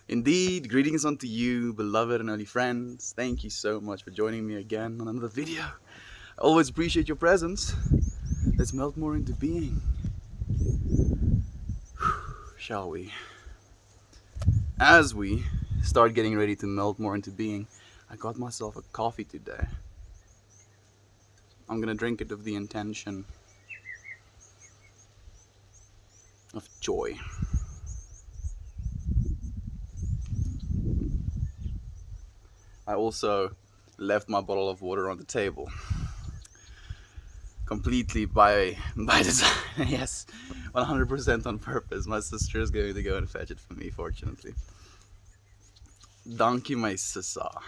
Indeed, greetings unto you, beloved and early friends. Thank you so much for joining me again on another video. I always appreciate your presence. Let's melt more into being. Shall we? As we start getting ready to melt more into being, I got myself a coffee today. I'm gonna drink it with the intention of joy. I also left my bottle of water on the table. Completely by design. Yes, 100% on purpose. My sister is going to go and fetch it for me, fortunately. Dankie my sissa.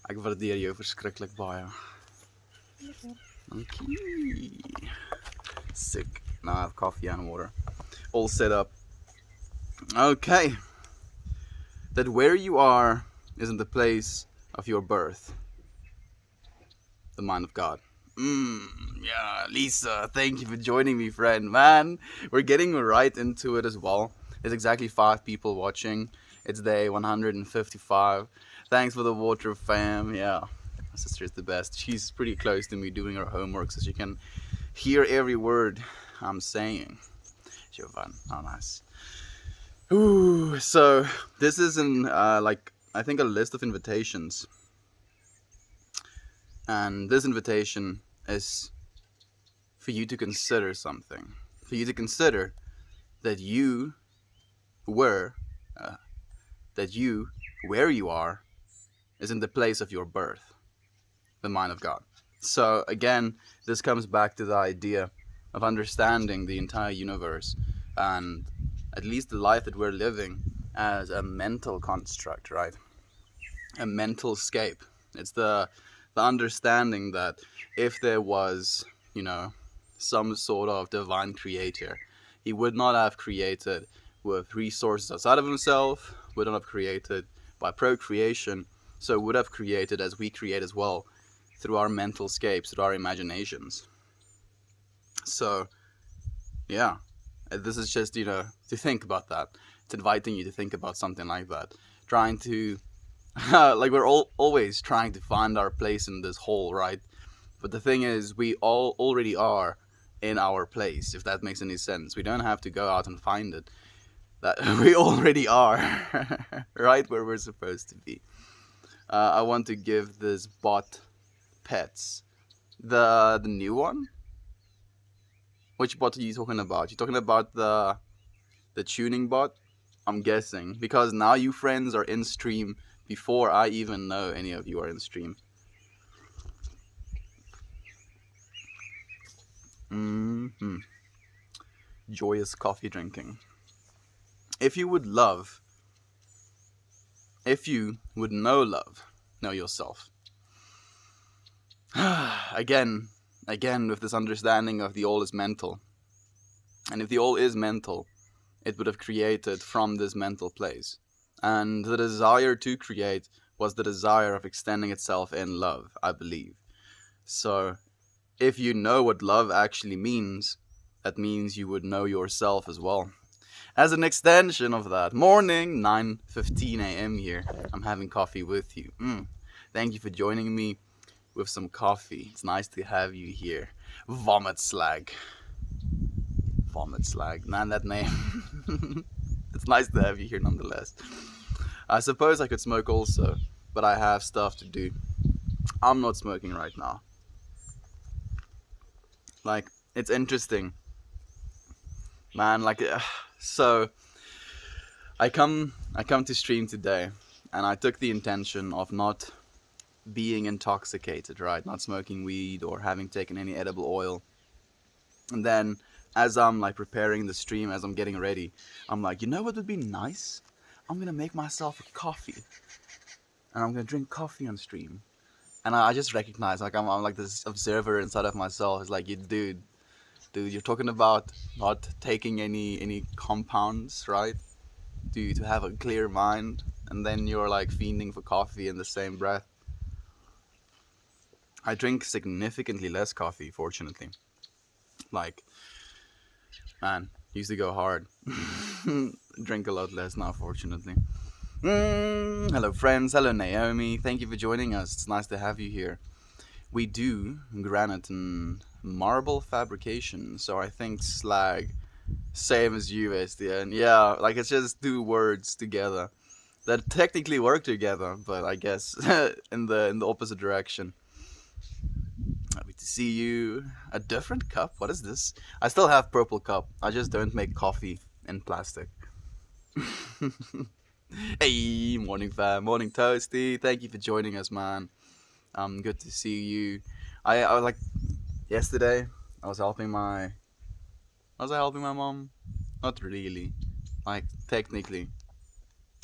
Ek waardeer jou verskriklik baie. Dankie. Sick. Now I have coffee and water. All set up. Okay. That where you are isn't the place of your birth. The mind of God. Yeah, Lisa, thank you for joining me, friend. Man, we're getting right into it as well. There's exactly 5 people watching. It's day 155. Thanks for the water, fam. Yeah, my sister is the best. She's pretty close to me doing her homework, so she can hear every word I'm saying. Jovan, how nice. Ooh, so this is I think a list of invitations. And this invitation is for you to consider something. For you to consider that you were, where you are, is in the place of your birth, the mind of God. So again, this comes back to the idea of understanding the entire universe and at least the life that we're living as a mental construct, right? A mental scape. It's the understanding that if there was, some sort of divine creator, he would not have created with resources outside of himself, would not have created by procreation, so would have created as we create as well, through our mental scapes, through our imaginations. So, yeah, this is just, to think about that. It's inviting you to think about something like that. Trying to we're always trying to find our place in this whole, right? But the thing is, we all already are in our place, if that makes any sense. We don't have to go out and find it. That we already are right where we're supposed to be. I want to give this bot pets. The new one? Which bot are you talking about? You talking about the tuning bot? I'm guessing, because now you friends are in stream before I even know any of you are in stream. Joyous coffee drinking. If you would know yourself. Again, with this understanding of the all is mental. And if the all is mental, it would have created from this mental place. And the desire to create was the desire of extending itself in love, I believe. So, if you know what love actually means, that means you would know yourself as well. As an extension of that, morning, 9:15 a.m. here, I'm having coffee with you. Thank you for joining me with some coffee. It's nice to have you here. Vomit slag. Man, that name. It's nice to have you here nonetheless. I suppose I could smoke also, but I have stuff to do. I'm not smoking right now. It's interesting. Man, so I come to stream today, and I took the intention of not being intoxicated, right? Not smoking weed or having taken any edible oil. And then as I'm preparing the stream, as I'm getting ready, I'm like, you know what would be nice? I'm gonna make myself a coffee, and I'm gonna drink coffee on stream. And I just recognize, I'm like this observer inside of myself. It's like, dude, you're talking about not taking any compounds, right? To have a clear mind, and then you're fiending for coffee in the same breath. I drink significantly less coffee, fortunately. Man, Used to go hard. Drink a lot less now, fortunately. Hello, friends. Hello, Naomi. Thank you for joining us. It's nice to have you here. We do granite and marble fabrication, so I think slag, same as you, Estienne. Yeah, like it's just two words together that technically work together, but I guess in the opposite direction. Happy to see you. A different cup? What is this? I still have purple cup. I just don't make coffee in plastic. Hey, morning fam, morning toasty. Thank you for joining us, man. Good to see you. I was like yesterday. I was helping my. Was I helping my mom? Not really. Like technically,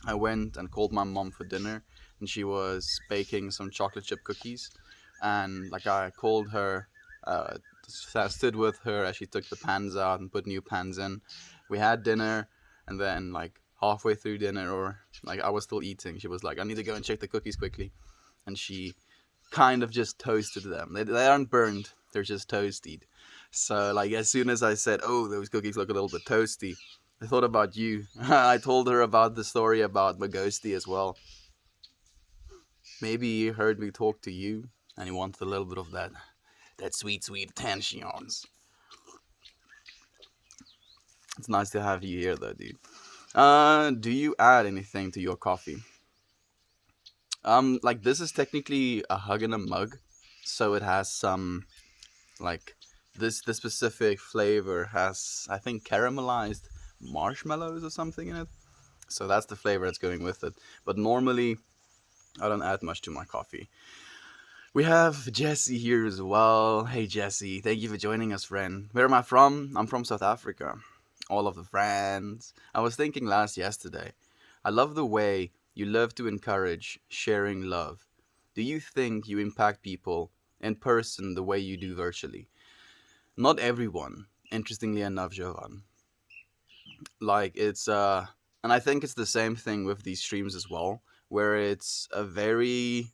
I went and called my mom for dinner, and she was baking some chocolate chip cookies, and like I called her, I stood with her as she took the pans out and put new pans in. We had dinner, and then like halfway through dinner, or like I was still eating, she was like, "I need to go and check the cookies quickly," and she kind of just toasted them. They aren't burned; they're just toasted. So like as soon as I said, "Oh, those cookies look a little bit toasty," I thought about you. I told her about the story about Magosty as well. Maybe he heard me talk to you, and he wanted a little bit of that sweet, sweet tensions. It's nice to have you here, though, dude. Do you add anything to your coffee? Like this is technically a hug in a mug, so it has some like this specific flavor has I think caramelized marshmallows or something in it. So that's the flavor that's going with it. But normally I don't add much to my coffee. We have Jesse here as well. Hey Jesse, thank you for joining us, friend. Where am I from? I'm from South Africa. All of the friends. I was thinking yesterday. I love the way you love to encourage sharing love. Do you think you impact people in person the way you do virtually? Not everyone, interestingly enough, Jovan. Like and I think it's the same thing with these streams as well, where it's a very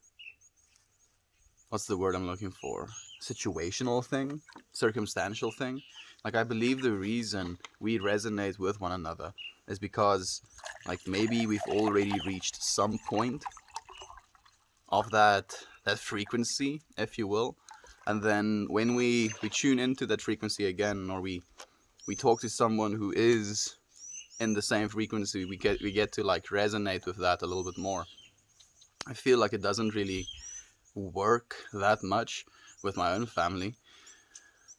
what's the word I'm looking for? Situational thing, circumstantial thing. Like I believe the reason we resonate with one another is because like maybe we've already reached some point of that frequency, if you will. And then when we tune into that frequency again or we talk to someone who is in the same frequency, we get to like resonate with that a little bit more. I feel like it doesn't really work that much with my own family.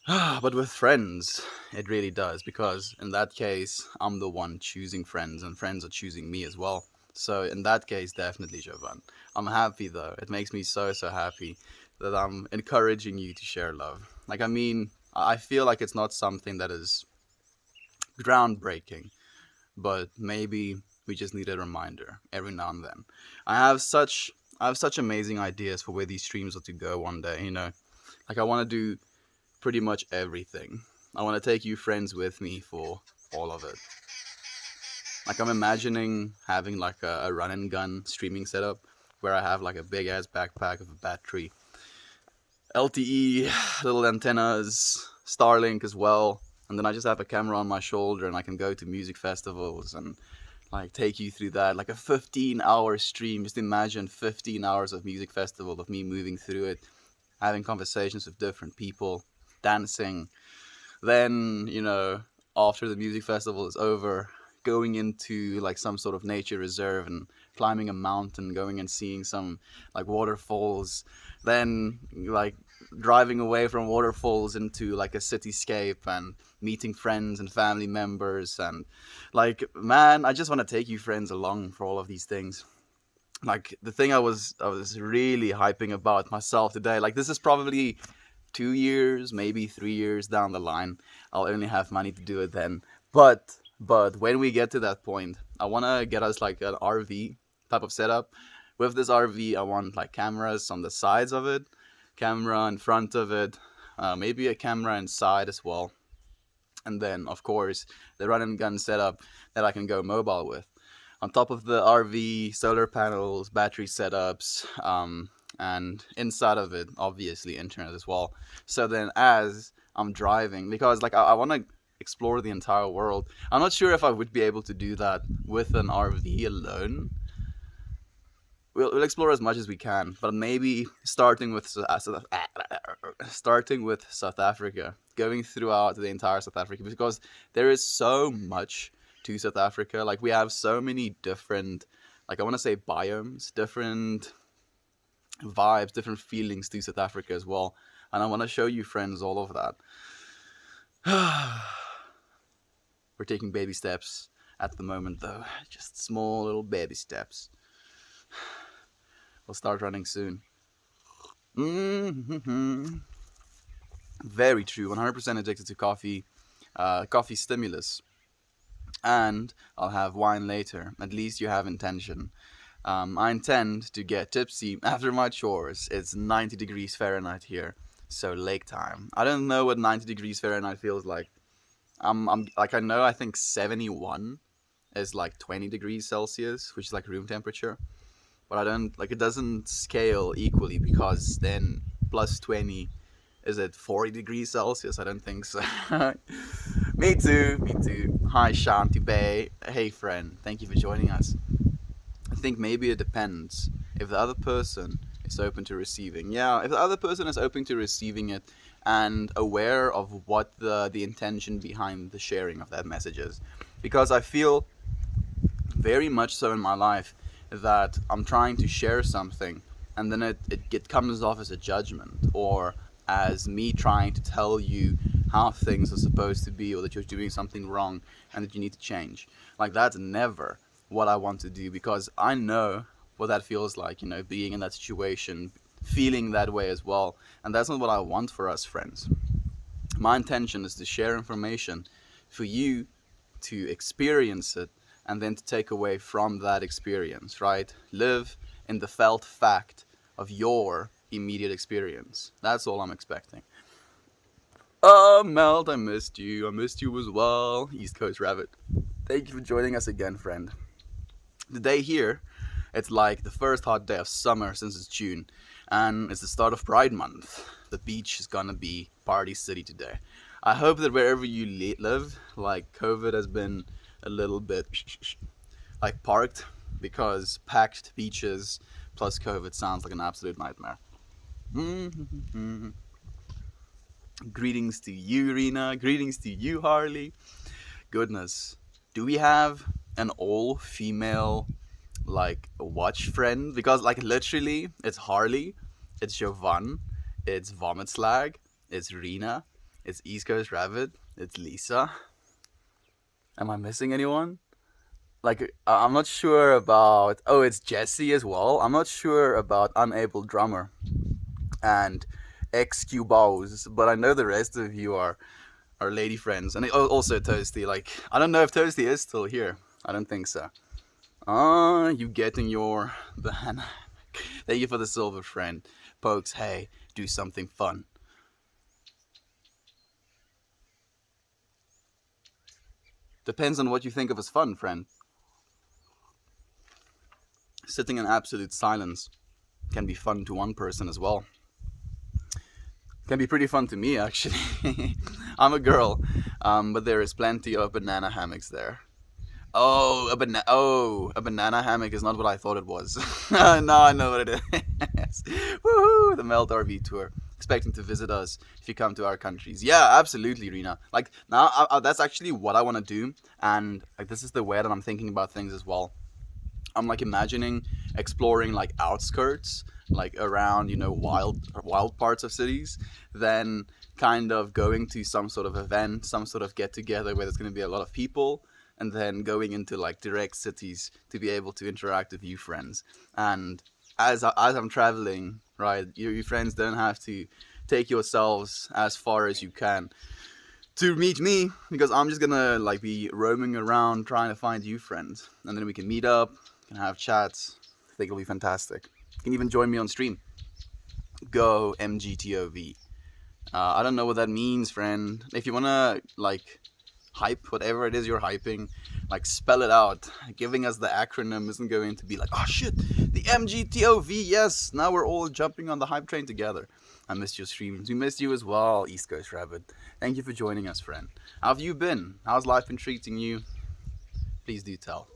But with friends, it really does because in that case, I'm the one choosing friends and friends are choosing me as well. So in that case, definitely Jovan. I'm happy though. It makes me so happy that I'm encouraging you to share love. Like I mean, I feel like it's not something that is groundbreaking, but maybe we just need a reminder every now and then. I have such I have such amazing ideas for where these streams are to go one day, you know. Like I want to do pretty much everything. I want to take you friends with me for all of it. Like I'm imagining having like a run and gun streaming setup where I have like a big ass backpack of a battery, LTE, little antennas, Starlink as well, and then I just have a camera on my shoulder and I can go to music festivals and like take you through that like a 15-hour stream. Just imagine 15 hours of music festival of me moving through it, having conversations with different people, dancing, then after the music festival is over, going into like some sort of nature reserve and climbing a mountain, going and seeing some like waterfalls, then like driving away from waterfalls into like a cityscape and meeting friends and family members. And like, man, I just want to take you friends along for all of these things. Like the thing I was really hyping about myself today, like this is probably 2 years, maybe 3 years down the line. I'll only have money to do it then. But when we get to that point, I want to get us like an RV type of setup. With this RV, I want like cameras on the sides of it, camera in front of it, maybe a camera inside as well, and then of course the run and gun setup that I can go mobile with. On top of the RV, solar panels, battery setups, and inside of it, obviously internet as well. So then, as I'm driving, because like I want to explore the entire world. I'm not sure if I would be able to do that with an RV alone. We'll explore as much as we can, but maybe starting with South Africa, going throughout the entire South Africa, because there is so much to South Africa. Like we have so many different, like I want to say biomes, different vibes, different feelings to South Africa as well, and I want to show you friends all of that. We're taking baby steps at the moment, though, just small little baby steps. We'll start running soon. Mm-hmm. Very true. 100% addicted to coffee. Coffee stimulus. And I'll have wine later. At least you have intention. I intend to get tipsy after my chores. It's 90 degrees Fahrenheit here, so lake time. I don't know what 90 degrees Fahrenheit feels like. I'm like, I know, I think 71 is like 20 degrees Celsius, which is like room temperature. But I don't, like, it doesn't scale equally, because then plus 20 is at 40 degrees Celsius. I don't think so. Me too. Hi, Shanti Bay. Hey, friend. Thank you for joining us. I think maybe it depends if the other person is open to receiving. Yeah, if the other person is open to receiving it and aware of what the intention behind the sharing of that message is. Because I feel very much so in my life that I'm trying to share something, and then it comes off as a judgment, or as me trying to tell you how things are supposed to be, or that you're doing something wrong and that you need to change. Like, that's never what I want to do, because I know what that feels like, being in that situation, feeling that way as well. And that's not what I want for us friends. My intention is to share information for you to experience it, and then to take away from that experience, right? Live in the felt fact of your immediate experience. That's all I'm expecting. Melt, I missed you. I missed you as well. East Coast Rabbit. Thank you for joining us again, friend. The day here, it's like the first hot day of summer since it's June, and it's the start of Pride Month. The beach is gonna be party city today. I hope that wherever you live, like, COVID has been a little bit like parked, because packed beaches plus COVID sounds like an absolute nightmare. Mm-hmm. Greetings to you, Rena. Greetings to you, Harley. Goodness, do we have an all-female like watch friend? Because, like, literally, it's Harley, it's Jovan, it's Vomit Slag, it's Rena, it's East Coast Rabbit, it's Lisa. Am I missing anyone? Like, I'm not sure about. Oh, it's Jesse as well. I'm not sure about Unable Drummer and XQ Bows, but I know the rest of you are lady friends, and also Toasty. Like, I don't know if Toasty is still here. I don't think so. You getting your banana? Thank you for the silver, friend. Pokes, hey, do something fun. Depends on what you think of as fun, friend. Sitting in absolute silence can be fun to one person as well. Can be pretty fun to me, actually. I'm a girl, but there is plenty of banana hammocks there. Oh, a banana hammock is not what I thought it was. No, I know what it is. Woohoo! The Melt RV tour. Expecting to visit us if you come to our countries. Yeah, absolutely, Rena. Like, now, that's actually what I want to do, and like, this is the way that I'm thinking about things as well. I'm like imagining exploring like outskirts, like around, wild parts of cities, then kind of going to some sort of event, some sort of get together where there's going to be a lot of people, and then going into like direct cities to be able to interact with you friends. And as I'm traveling, right, you friends don't have to take yourselves as far as you can to meet me, because I'm just gonna like be roaming around trying to find you friends, and then we can meet up, can have chats. I think it'll be fantastic. You can even join me on stream. Go MGTOV. I don't know what that means, friend. If you wanna like hype whatever it is you're hyping. Like, spell it out. Giving us the acronym isn't going to be like, oh shit, the MGTOV, yes, now we're all jumping on the hype train together. I missed your streams. We missed you as well, East Coast Rabbit. Thank you for joining us, friend. How have you been? How's life been treating you? Please do tell.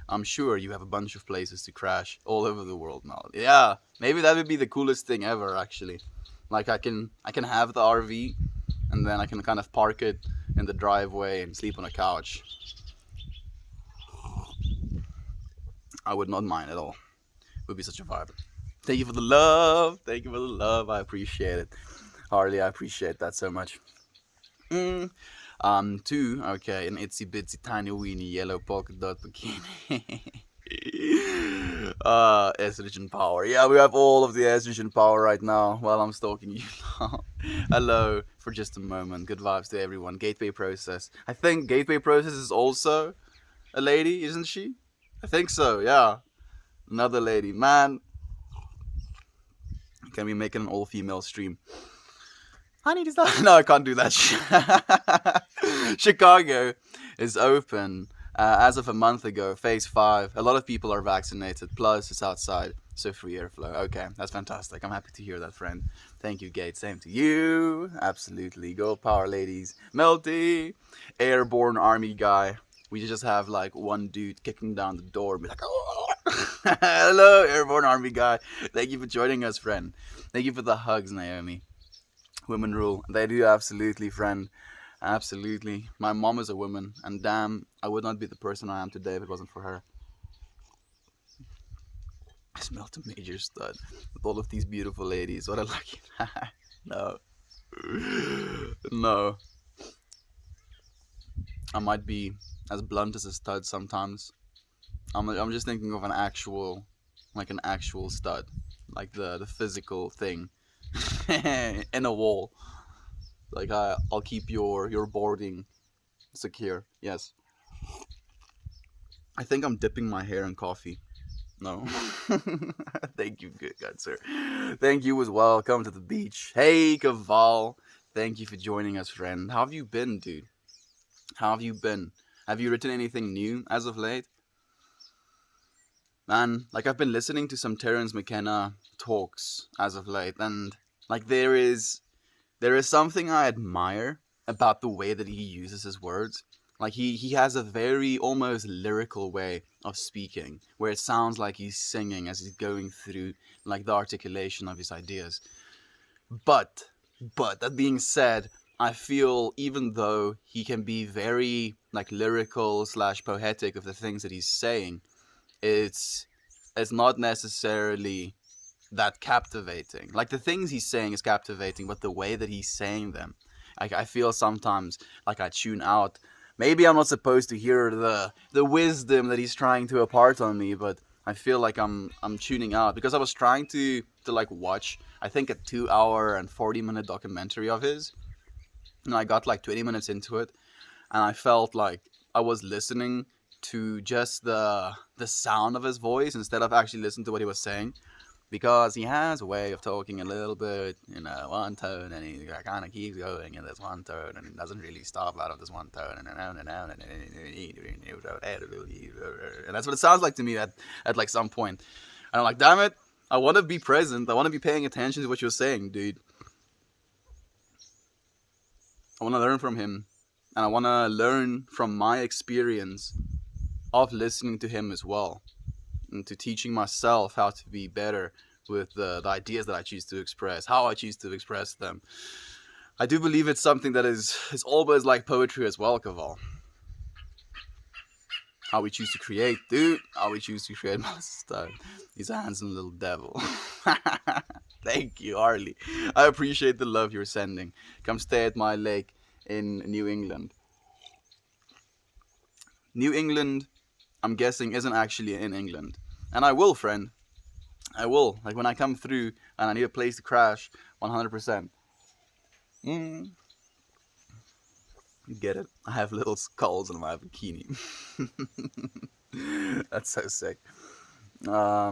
I'm sure you have a bunch of places to crash all over the world now. Yeah, maybe that would be the coolest thing ever, actually. Like, I can have the RV, and then I can kind of park it in the driveway and sleep on a couch. I would not mind at all. It would be such a vibe. Thank you for the love. Thank you for the love. I appreciate it. Harley, I appreciate that so much. Two, okay, an itsy bitsy tiny weeny yellow polka dot bikini. Estrogen power. Yeah, we have all of the estrogen power right now while I'm stalking you now. Hello, for just a moment. Good vibes to everyone. Gateway Process. I think Gateway Process is also a lady, isn't she? I think so, yeah. Another lady. Man, can we make it an all-female stream? I need to start. No, I can't do that. Chicago is open as of a month ago, phase 5. A lot of people are vaccinated, plus it's outside, so free airflow. Okay, that's fantastic. I'm happy to hear that, friend. Thank you, Gate. Same to you. Absolutely. Gold power, ladies. Melty, airborne army guy. We just have like one dude kicking down the door and be like, oh. Hello, airborne army guy. Thank you for joining us, friend. Thank you for the hugs, Naomi. Women rule. They do, absolutely, friend. Absolutely. My mom is a woman, and damn, I would not be the person I am today if it wasn't for her. I smelled a major stud with all of these beautiful ladies. What a lucky No. No. I might be as blunt as a stud sometimes. I'm just thinking of an actual stud. Like the physical thing. In a wall. Like, I'll keep your boarding secure. Yes. I think I'm dipping my hair in coffee. No. Thank you, good sir. Thank you as well. Come to the beach. Hey, Kaval. Thank you for joining us, friend. How have you been, dude? How have you been? Have you written anything new as of late? Man, like, I've been listening to some Terence McKenna talks as of late, and like there is something I admire about the way that he uses his words. Like, he has a very almost lyrical way of speaking, where it sounds like he's singing as he's going through like the articulation of his ideas. But that being said, I feel even though he can be very like lyrical / poetic of the things that he's saying, it's not necessarily that captivating. Like, the things he's saying is captivating, but the way that he's saying them, I feel sometimes like I tune out. Maybe I'm not supposed to hear the wisdom that he's trying to impart on me, but I feel like I'm tuning out, because I was trying to like watch, I think, a 2-hour and 40-minute documentary of his, and I got like 20 minutes into it, and I felt like I was listening to just the sound of his voice instead of actually listening to what he was saying, because he has a way of talking a little bit in one tone, and he kind of keeps going in this one tone, and he doesn't really stop out of this one tone, and that's what it sounds like to me at like some point. And I'm like, damn it, I want to be present, I want to be paying attention to what you're saying, dude. I want to learn from him, and I want to learn from my experience of listening to him as well, and to teaching myself how to be better with the ideas that I choose to express, how I choose to express them. I do believe it's something that is always like poetry as well, Kaval. How we choose to create, dude. How we choose to create. He's a handsome little devil. Thank you, Harley. I appreciate the love you're sending. Come stay at my lake in New England. New England, I'm guessing, isn't actually in England. And I will, friend. I will. Like, when I come through and I need a place to crash, 100%. Get it? I have little skulls in my bikini. That's so sick. Hello,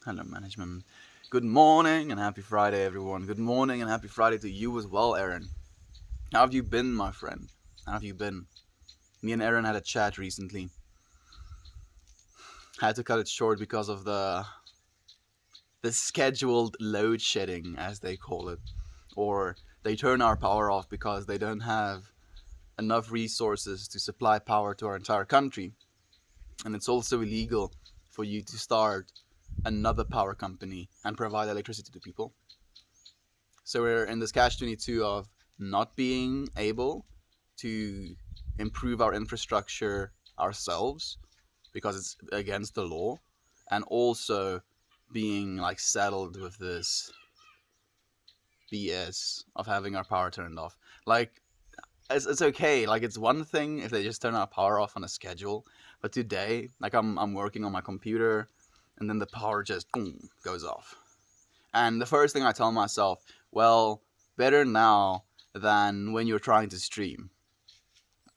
management. Good morning and happy Friday, everyone. Good morning and happy Friday to you as well, Aaron. How have you been, my friend? How have you been? Me and Aaron had a chat recently. Had to cut it short because of the scheduled load shedding, as they call it, or they turn our power off because they don't have enough resources to supply power to our entire country. And it's also illegal for you to start another power company and provide electricity to people. So we're in this catch 22 of not being able to improve our infrastructure ourselves because it's against the law, and also being like saddled with this BS of having our power turned off. Like, it's okay. Like, it's one thing if they just turn our power off on a schedule, but today, like, I'm working on my computer, and then the power just boom goes off. And the first thing I tell myself, well, better now than when you're trying to stream.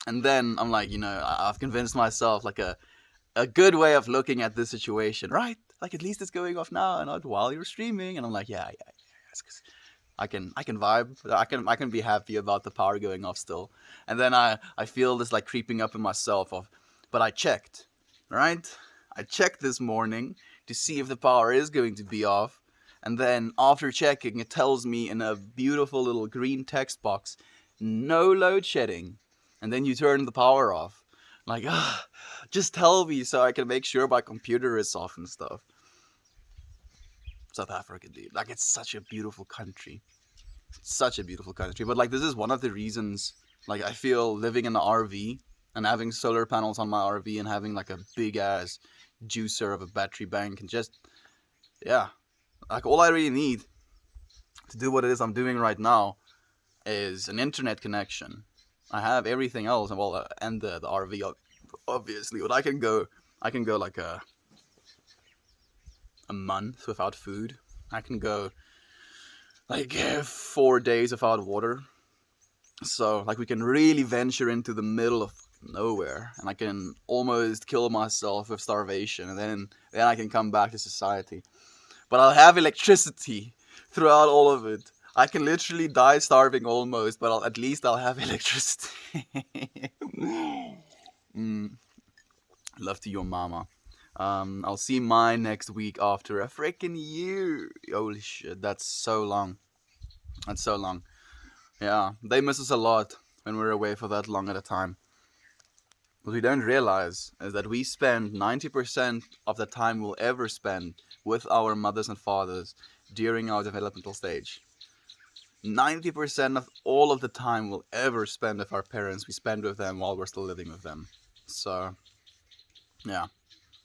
And then I'm like, I've convinced myself like a good way of looking at this situation, right? Like, at least it's going off now and not while you're streaming. And I'm like, yeah, yes, I can vibe. I can be happy about the power going off still. And then I feel this like creeping up in myself of, but I checked, right? I checked this morning to see if the power is going to be off. And then after checking, it tells me in a beautiful little green text box, no load shedding. And then you turn the power off. Like, just tell me so I can make sure my computer is off and stuff. South Africa, dude. Like, it's such a beautiful country. Such a beautiful country. But, like, this is one of the reasons, like, I feel living in an RV and having solar panels on my RV and having, like, a big-ass juicer of a battery bank and just, yeah. Like, all I really need to do what it is I'm doing right now is an internet connection. I have everything else, and the RV, obviously. But I can go like a month without food. I can go like 4 days without water. So like we can really venture into the middle of nowhere, and I can almost kill myself with starvation, and then I can come back to society. But I'll have electricity throughout all of it. I can literally die starving almost, but at least I'll have electricity. Love to your mama. I'll see mine next week after a freaking year. Holy shit, that's so long. That's so long. Yeah, they miss us a lot when we're away for that long at a time. What we don't realize is that we spend 90% of the time we'll ever spend with our mothers and fathers during our developmental stage. 90% of all of the time we'll ever spend with our parents, we spend with them while we're still living with them. So, yeah,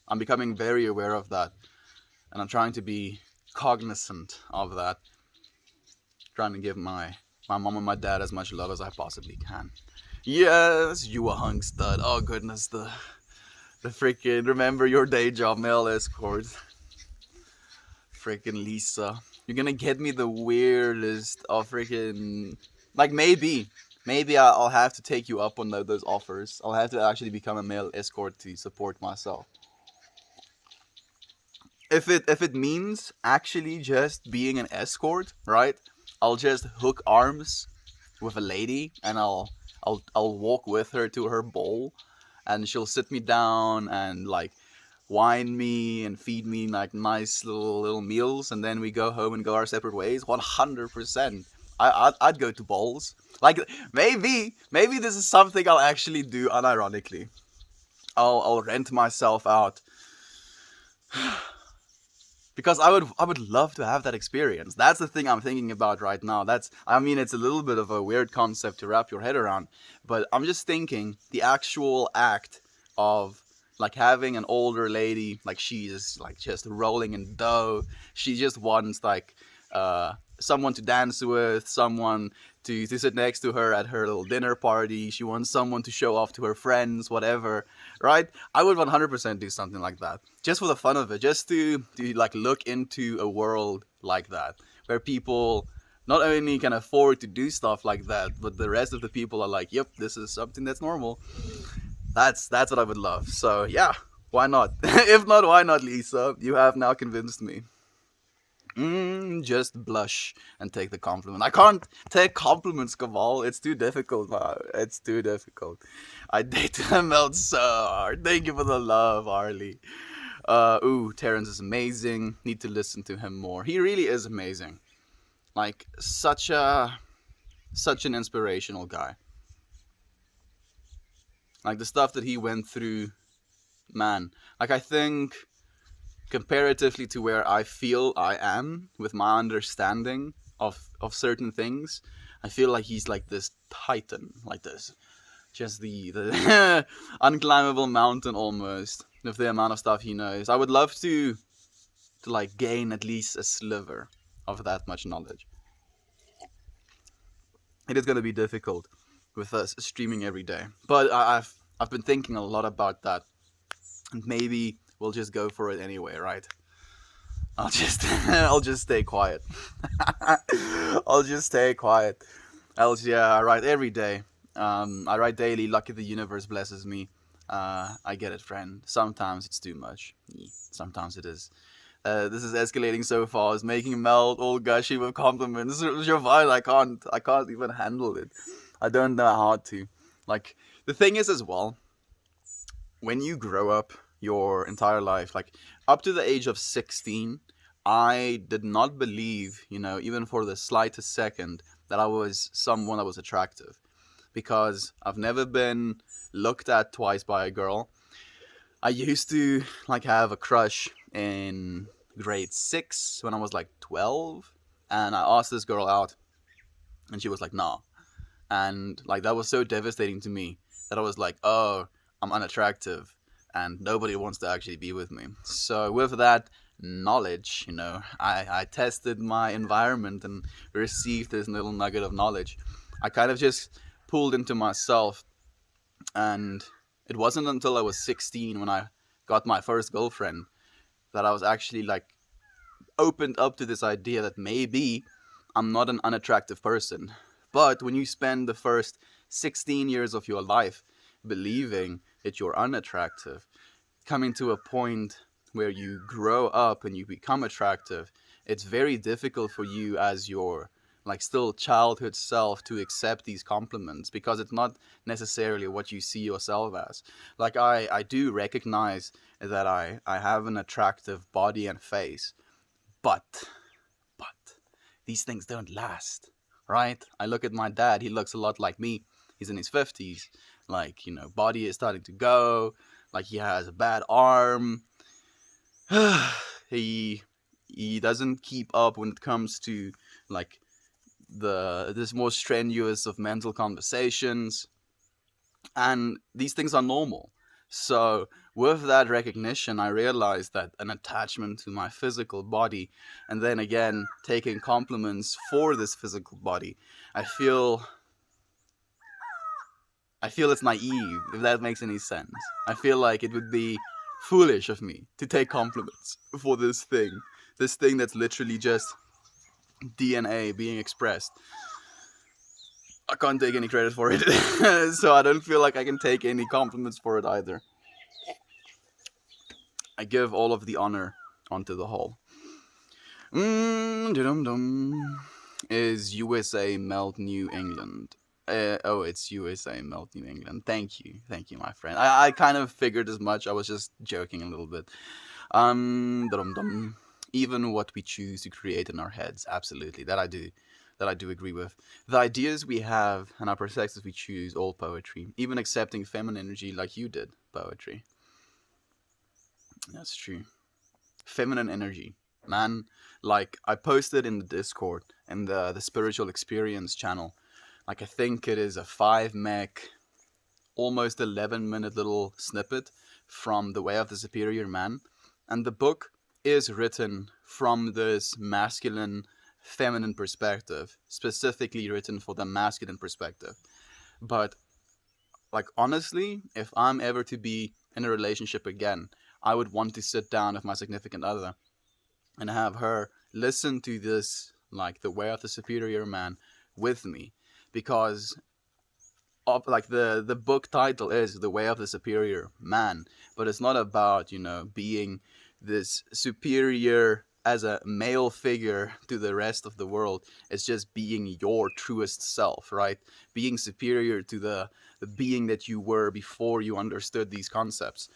I'm becoming very aware of that. And I'm trying to be cognizant of that. Trying to give my mom and my dad as much love as I possibly can. Yes, you a hunk stud. Oh goodness, the freaking remember your day job male escort. Freaking Lisa. You're gonna get me the weirdest of freaking... Like, maybe I'll have to take you up on those offers. I'll have to actually become a male escort to support myself. If it means actually just being an escort, right? I'll just hook arms with a lady, and I'll walk with her to her bowl, and she'll sit me down and like wine me and feed me like nice little meals, and then we go home and go our separate ways. 100%. I'd go to bowls. Like, maybe this is something I'll actually do unironically. I'll rent myself out. Because I would love to have that experience. That's the thing I'm thinking about right now. It's a little bit of a weird concept to wrap your head around, but I'm just thinking the actual act of like having an older lady, like she's like just rolling in dough. She just wants like someone to dance with, someone to sit next to her at her little dinner party. She wants someone to show off to her friends, whatever, right? I would 100% do something like that, just for the fun of it, just to like look into a world like that, where people not only can afford to do stuff like that, but the rest of the people are like, yep, this is something that's normal. That's what I would love. So yeah, why not? If not, why not, Lisa? You have now convinced me. Just blush and take the compliment. I can't take compliments, Kaval. It's too difficult, man. It's too difficult. I dated him out so hard. Thank you for the love, Harley. Terrence is amazing. Need to listen to him more. He really is amazing. Like such an inspirational guy. Like the stuff that he went through, man. Like I think comparatively to where I feel I am with my understanding of certain things, I feel like he's like this titan, like this, just the unclimbable mountain almost with the amount of stuff he knows. I would love to like gain at least a sliver of that much knowledge. It is going to be difficult with us streaming every day, but I've been thinking a lot about that, and maybe we'll just go for it anyway, right? I'll just I'll just stay quiet. I'll just stay quiet. Else, yeah, I write every day. I write daily. Lucky the universe blesses me. I get it, friend. Sometimes it's too much. Sometimes it is. This is escalating so far. It's making Mel all gushy with compliments. Jovan, I can't even handle it. I don't know how to. Like the thing is as well, when you grow up your entire life, like up to the age of 16, I did not believe, even for the slightest second, that I was someone that was attractive. Because I've never been looked at twice by a girl. I used to like have a crush in grade 6 when I was like 12, and I asked this girl out, and she was like, "Nah." And like that was so devastating to me that I was like, "Oh, I'm unattractive and nobody wants to actually be with me." So with that knowledge, I tested my environment and received this little nugget of knowledge. I kind of just pulled into myself, and it wasn't until I was 16 when I got my first girlfriend that I was actually like opened up to this idea that maybe I'm not an unattractive person. But when you spend the first 16 years of your life believing that you're unattractive, coming to a point where you grow up and you become attractive, it's very difficult for you as your like still childhood self to accept these compliments because it's not necessarily what you see yourself as. Like I do recognize that I have an attractive body and face, but these things don't last, right? I look at my dad, he looks a lot like me. He's in his 50s. Like, body is starting to go. Like, he has a bad arm. he he doesn't keep up when it comes to like this more strenuous of mental conversations, and these things are normal. So with that recognition, I realized that an attachment to my physical body, and then again taking compliments for this physical body, i feel I feel it's naive, if that makes any sense. I feel like it would be foolish of me to take compliments for this thing that's literally just DNA being expressed. I can't take any credit for it, so I don't feel like I can take any compliments for it either. I give all of the honor onto the whole. Dum. Is USA melt New England? It's USA melt New England. Thank you, my friend. I kind of figured as much. I was just joking a little bit. Dum. Even what we choose to create in our heads, absolutely. That I do agree with. The ideas we have and our perspectives we choose, all poetry. Even accepting feminine energy like you did, poetry. That's true. Feminine energy, man. Like I posted in the Discord in the spiritual experience channel. Like I think it is a 5 meg, almost 11-minute little snippet from The Way of the Superior Man, and the book is written from this masculine feminine perspective, specifically written for the masculine perspective. But like honestly, if I'm ever to be in a relationship again, I would want to sit down with my significant other and have her listen to this, like The Way of the Superior Man, with me, because of like the book title is The Way of the Superior Man, but it's not about being this superior as a male figure to the rest of the world is just being your truest self, right? Being superior to the being that you were before you understood these concepts.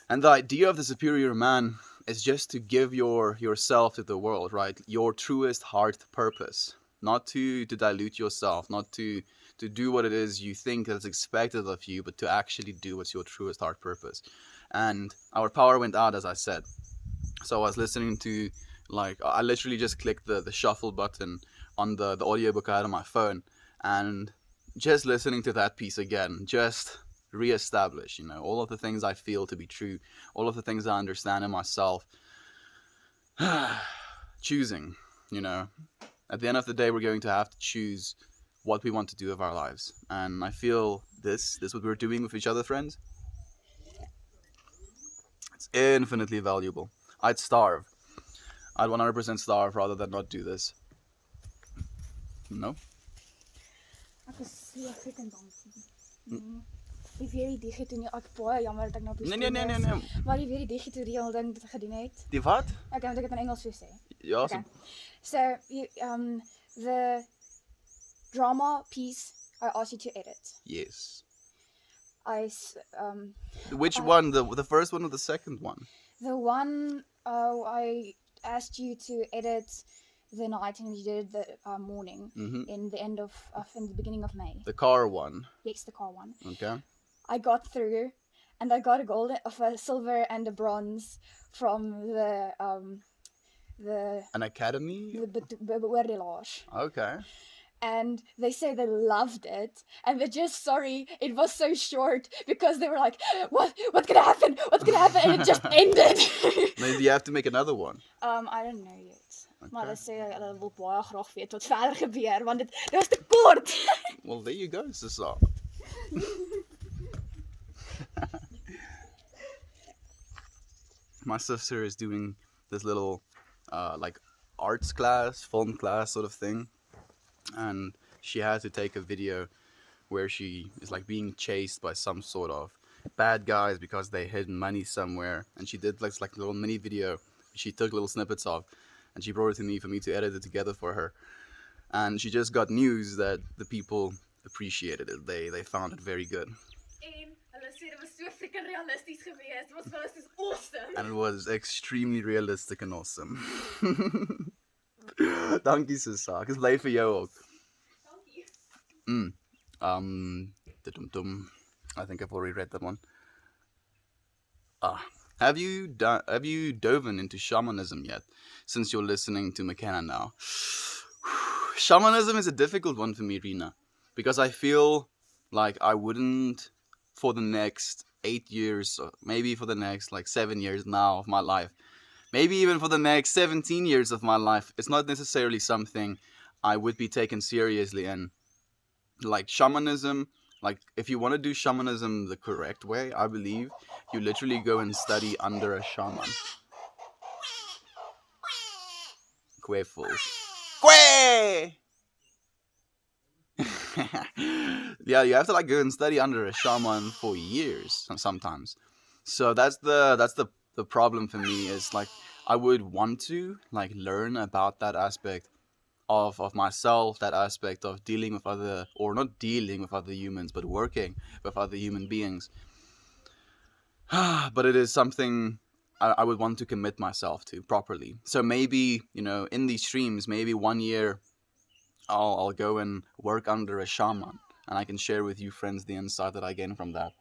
And the idea of the superior man is just to give yourself to the world, right? Your truest heart purpose. Not to dilute yourself, not to do what it is you think that's expected of you, but to actually do what's your truest heart purpose. And our power went out, as I said. So I was listening to, like, I literally just clicked the shuffle button on the audiobook I had on my phone, and just listening to that piece again, just reestablish, all of the things I feel to be true, all of the things I understand in myself. Choosing, at the end of the day, we're going to have to choose what we want to do with our lives. And I feel this what we're doing with each other, friends, it's infinitely valuable. I'd starve. I'd 100% starve rather than not do this. No? Ek is so freaking dankie. Die weer die digito nie, ek baie jammer dat ek nou op die Nee. Maar die weer die digitorial ding wat ek gedoen het. Die wat? Ek moet dit in Engels so sê. Ja, okay. So the drama piece I asked you to edit. Yes. Which one? The first one or the second one? The one I asked you to edit the night and you did the morning in the beginning of May. The car one. Yes, the car one. Okay. I got through, and I got a silver and a bronze from the an academy. The beoordelaars. Okay. And they say they loved it, and they're just sorry it was so short because they were like, what's gonna happen? What's gonna happen? And it just ended. Maybe you have to make another one. I don't know yet. Okay. Maar hulle sê hulle wil baie graag weet wat verder gebeur want dit was te kort. Well, there you go, Sisa. My sister is doing this little like arts class, film class sort of thing. And she had to take a video where she is like being chased by some sort of bad guys because they hid money somewhere. And she did like a little mini video. She took little snippets of, and she brought it to me for me to edit it together for her. And she just got news that the people appreciated it. They found it very good. En hulle sê dit was so freaking realisties geweest. Dit was vir hulle awesome. And it was extremely realistic and awesome. Dankie Sisa, ek is bly vir jou ook. Dankie. I think I've already read that one. Have you dove into shamanism yet? Since you're listening to McKenna now. Shamanism is a difficult one for me, Rina, because I feel like I wouldn't, for the next 8 years, or maybe for the next 7 years now of my life, maybe even for the next 17 years of my life, it's not necessarily something I would be taken seriously in. Like shamanism, if you want to do shamanism the correct way, I believe you literally go and study under a shaman. Quefools. Quay! Yeah, you have to go and study under a shaman for years sometimes. So that's the problem for me is I would want to learn about that aspect of myself, that aspect of dealing with other, or not dealing with other humans, but working with other human beings. But it is something I would want to commit myself to properly. So maybe, in these streams, maybe 1 year I'll go and work under a shaman, and I can share with you friends the insight that I gain from that.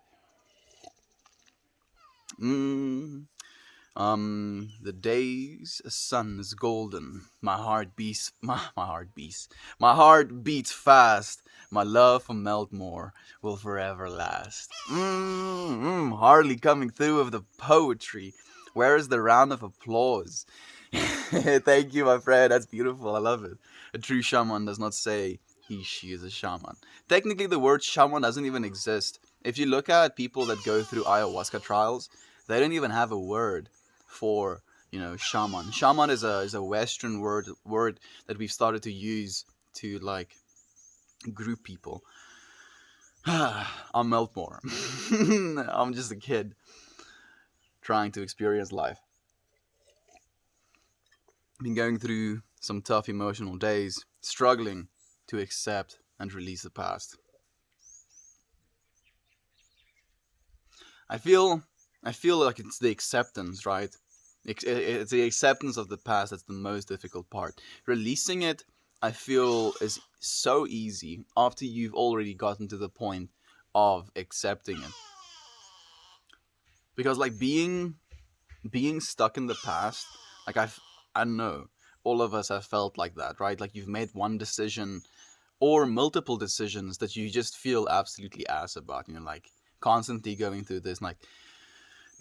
The day's sun is golden. My heart beats fast. My love for Meltmore will forever last. Hardly coming through with the poetry. Where is the round of applause? Thank you, my friend. That's beautiful. I love it. A true shaman does not say she is a shaman. Technically, the word shaman doesn't even exist. If you look at people that go through ayahuasca trials, they don't even have a word for, shaman. Shaman is a Western word that we've started to use to group people. I'm Meltmore. I'm just a kid trying to experience life. been going through some tough emotional days, struggling to accept and release the past. I feel I feel like it's the acceptance, right? It's the acceptance of the past that's the most difficult part. Releasing it, I feel, is so easy after you've already gotten to the point of accepting it. Because like being stuck in the past, like I know all of us have felt like that, right? Like you've made one decision or multiple decisions that you just feel absolutely ass about, and you're like constantly going through this like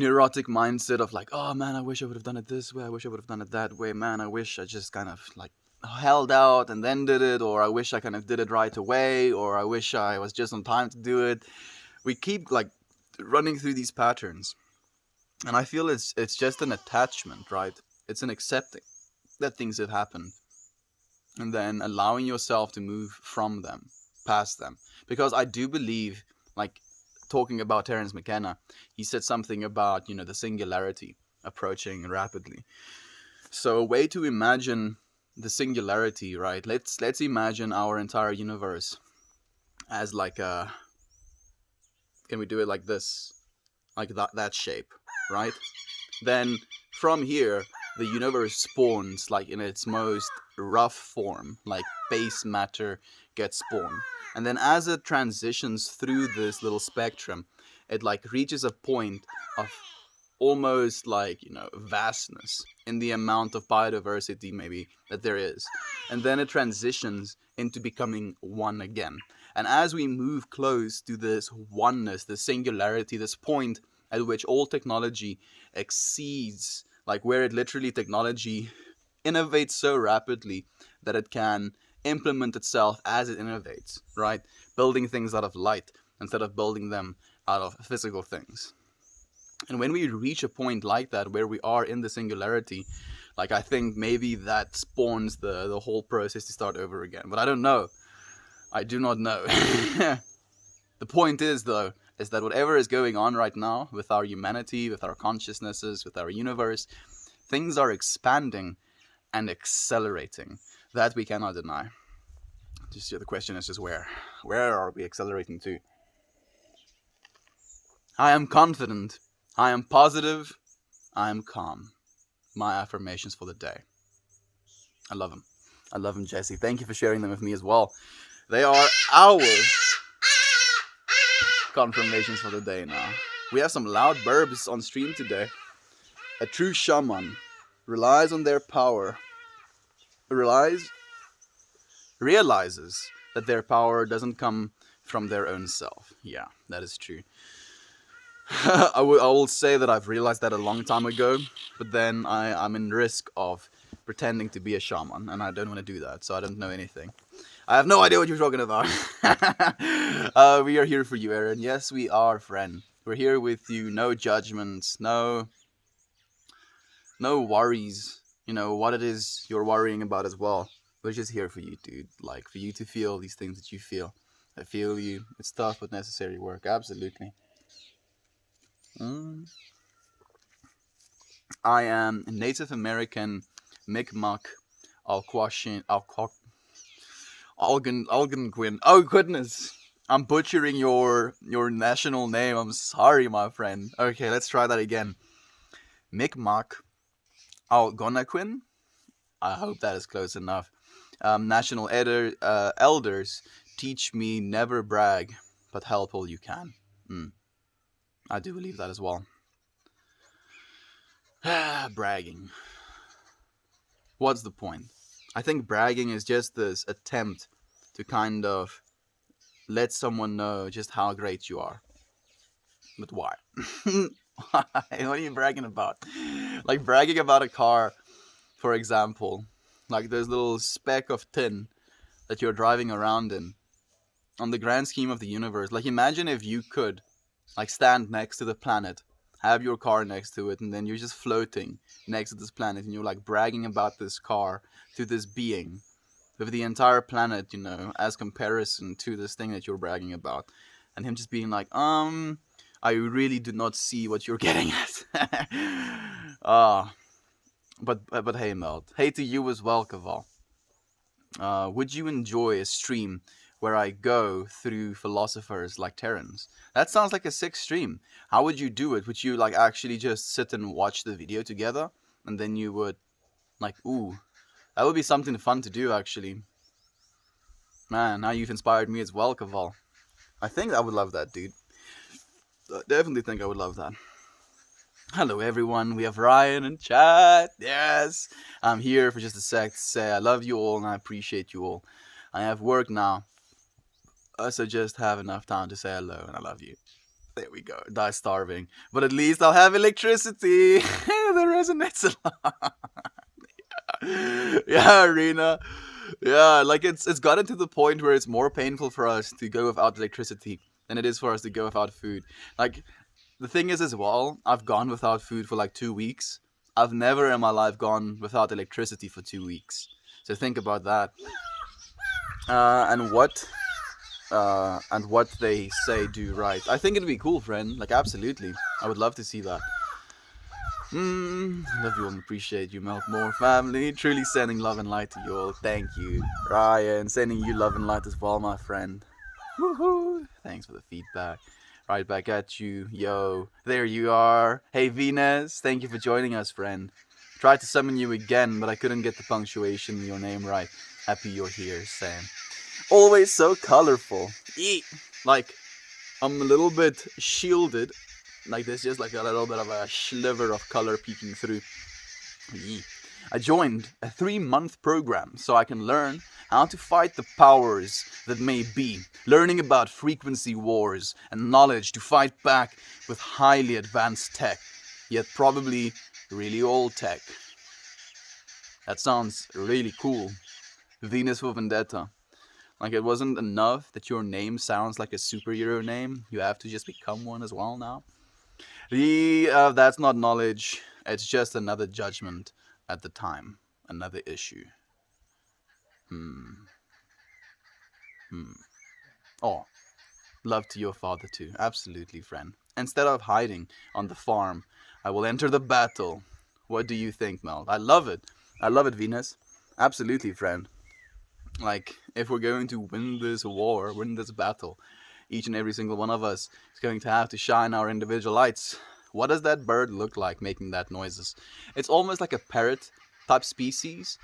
neurotic mindset of like, oh man, I wish I would have done it this way. I wish I would have done it that way. Man, I wish I just kind of like held out and then did it, or I wish I kind of did it right away, or I wish I was just on time to do it. We keep like running through these patterns, and I feel it's just an attachment, right? It's an accepting that things have happened, and then allowing yourself to move from them, past them. Because I do believe, like talking about Terence McKenna, he said something about, the singularity approaching rapidly. So a way to imagine the singularity, right? Let's imagine our entire universe as like a, can we do it like this? Like that shape, right? Then from here, the universe spawns like in its most rough form, like base matter gets spawned. And then as it transitions through this little spectrum, it like reaches a point of almost like, vastness in the amount of biodiversity maybe that there is. And then it transitions into becoming one again. And as we move close to this oneness, this singularity, this point at which all technology exceeds, like where it literally technology innovates so rapidly that it can implement itself as it innovates, right? Building things out of light instead of building them out of physical things. And when we reach a point like that where we are in the singularity, like I think maybe that spawns the whole process to start over again. But I don't know. I do not know. The point is, though, is that whatever is going on right now with our humanity, with our consciousnesses, with our universe, things are expanding and accelerating. That we cannot deny. Just the question is just where. Where are we accelerating to? I am confident. I am positive. I am calm. My affirmations for the day. I love them. I love them, Jesse. Thank you for sharing them with me as well. They are our confirmations for the day now. We have some loud burbs on stream today. A true shaman relies on their power, realizes that their power doesn't come from their own self. Yeah, that is true. I will say that I've realized that a long time ago, but then I'm in risk of pretending to be a shaman, and I don't want to do that, so I don't know anything. I have no idea what you're talking about. We are here for you, Aaron. Yes, we are, friend. We're here with you. No judgments, no worries. You know what it is you're worrying about as well. We're just here for you, dude. Like for you to feel these things that you feel. I feel you. It's tough but necessary work. Absolutely. Mm. I am Native American Mi'kmaq Algonquin. Oh goodness, I'm butchering your national name. I'm sorry, my friend. Okay, let's try that again. Mi'kmaq Algonquin. I hope that is close enough. National elders teach me never brag, but help all you can. I do believe that as well. Bragging. What's the point? I think bragging is just this attempt to kind of let someone know just how great you are. But why? Why? What are you bragging about? Like bragging about a car, for example. Like this little speck of tin that you're driving around in. On the grand scheme of the universe, like imagine if you could like stand next to the planet, have your car next to it, and then you're just floating next to this planet and you're like bragging about this car to this being with the entire planet, as comparison to this thing that you're bragging about. And him just being like, I really do not see what you're getting at. Ah, But hey, Melt. Hey to you as well, Kaval. Would you enjoy a stream where I go through philosophers like Terence? That sounds like a sick stream. How would you do it? Would you like actually just sit and watch the video together, and then you would like, ooh, that would be something fun to do actually. Man, now you've inspired me as well, Kaval. I think I would love that, dude. Definitely think I would love that. Hello, everyone. We have Ryan in chat. Yes. I'm here for just a sec to say I love you all and I appreciate you all. I have work now, so just have enough time to say hello and I love you. There we go. Die starving. But at least I'll have electricity. The resonates a lot. Yeah, Arena. Yeah, like it's gotten to the point where it's more painful for us to go without electricity than it is for us to go without food. Like, the thing is as well, I've gone without food for like 2 weeks. I've never in my life gone without electricity for 2 weeks. So think about that. And what they say do right. I think it'd be cool, friend. Like, absolutely. I would love to see that. Love you all and appreciate you, Melt More family. Truly sending love and light to you all. Thank you. Ryan, sending you love and light as well, my friend. Woohoo! Thanks for the feedback. Right back at you. Yo, there you are. Hey, Venus. Thank you for joining us, friend. Tried to summon you again, but I couldn't get the punctuation in your name right. Happy you're here, Sam. Always so colorful. Eat. Like, I'm a little bit shielded. Like, there's just like a little bit of a sliver of color peeking through. Eat. I joined a 3-month program so I can learn how to fight the powers that may be, learning about frequency wars and knowledge to fight back with highly advanced tech, yet probably really old tech. That sounds really cool. Venus for Vendetta. Like, it wasn't enough that your name sounds like a superhero name, you have to just become one as well now. That's not knowledge, it's just another judgment at the time, another issue. Oh, love to your father too. Absolutely, friend. Instead of hiding on the farm, I will enter the battle. What do you think, Mel? I love it. I love it, Venus. Absolutely, friend. Like, if we're going to win this war, win this battle, each and every single one of us is going to have to shine our individual lights. What does that bird look like making that noises? It's almost like a parrot type species.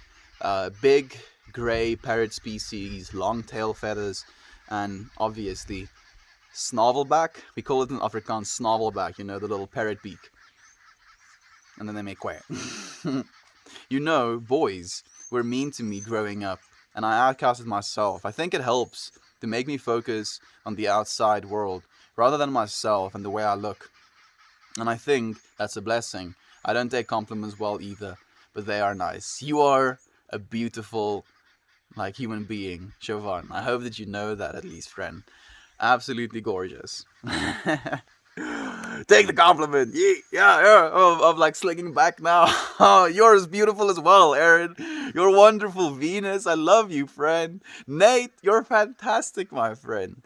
Big gray parrot species, long tail feathers, and obviously snovelback. We call it in Afrikaans snovelback, you know, the little parrot beak. And then they make quack. You know, boys were mean to me growing up, and I outcasted myself. I think it helps to make me focus on the outside world rather than myself and the way I look. And I think that's a blessing. I don't take compliments well either, but they are nice. You are a beautiful, like, human being, Siobhan. I hope that you know that at least, friend. Absolutely gorgeous. Take the compliment. Yeah. I'm like slinging back now. Oh, you're as beautiful as well, Aaron. You're wonderful, Venus. I love you, friend. Nate, you're fantastic, my friend.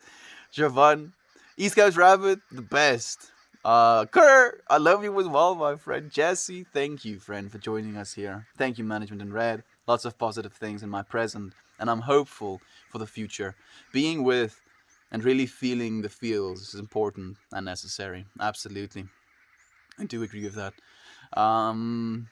Javon, East Coast Rabbit, the best. Kerr, I love you as well, my friend. Jesse, thank you, friend, for joining us here. Thank you, Management in Red. Lots of positive things in my present, and I'm hopeful for the future. Being with and really feeling the feels is important and necessary. Absolutely. I do agree with that. Um,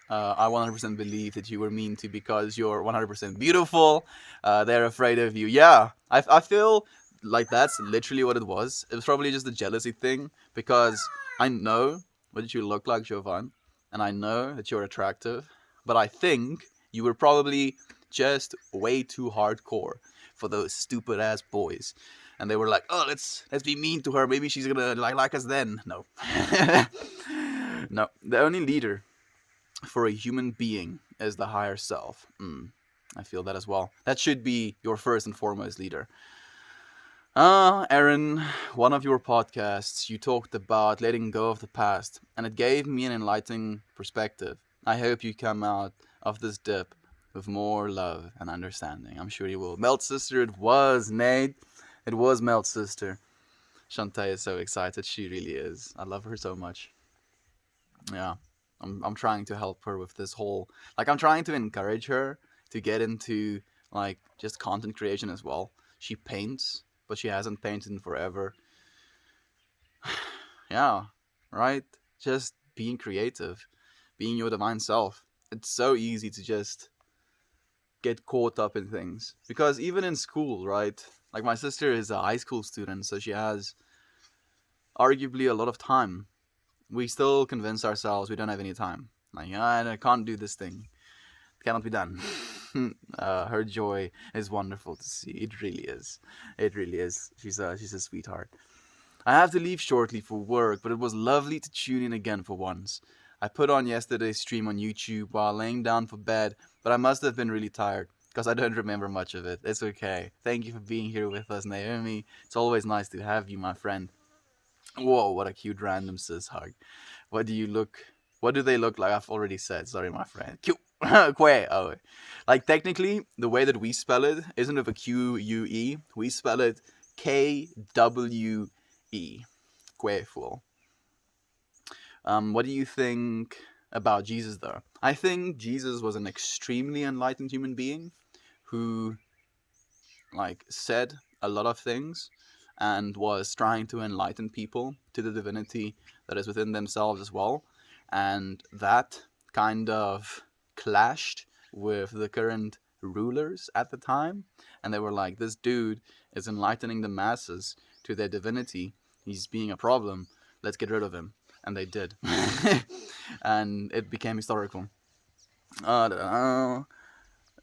I 100% believe that you were mean to because you're 100% beautiful. They're afraid of you. Yeah, I feel like that's literally what it was. It was probably just a jealousy thing because I know what you look like, Jovan, and I know that you're attractive, but I think you were probably just way too hardcore for those stupid ass boys. And they were like, "Oh, let's be mean to her. Maybe she's gonna like us then." No, no. The only leader for a human being is the higher self. I feel that as well. That should be your first and foremost leader. Aaron, one of your podcasts, you talked about letting go of the past, and it gave me an enlightening perspective. I hope you come out of this dip with more love and understanding. I'm sure you will. Melt's sister, it was, Nate. It was Melt's sister. Shantae is so excited. She really is. I love her so much. Yeah. I'm trying to help her with this whole, like, I'm trying to encourage her to get into like just content creation as well. She paints, but she hasn't painted in forever. Yeah, right? Just being creative, being your divine self. It's so easy to just get caught up in things. Because even in school, right? Like, my sister is a high school student, so she has arguably a lot of time. We still convince ourselves we don't have any time. Like, I can't do this thing. It cannot be done. Her joy is wonderful to see. It really is. It really is. She's a sweetheart. I have to leave shortly for work, but it was lovely to tune in again for once. I put on yesterday's stream on YouTube while laying down for bed, but I must have been really tired because I don't remember much of it. It's okay. Thank you for being here with us, Naomi. It's always nice to have you, my friend. Whoa, what a cute random sis hug. What do you look? What do they look like? I've already said. Sorry, my friend. Cute. Que. Oh, like technically, the way that we spell it isn't with a Q U E. We spell it KWE. Que fool. What do you think about Jesus, though? I think Jesus was an extremely enlightened human being who, like, said a lot of things and was trying to enlighten people to the divinity that is within themselves as well. And that kind of clashed with the current rulers at the time. And they were like, this dude is enlightening the masses to their divinity. He's being a problem. Let's get rid of him. And they did. And it became historical. I don't know.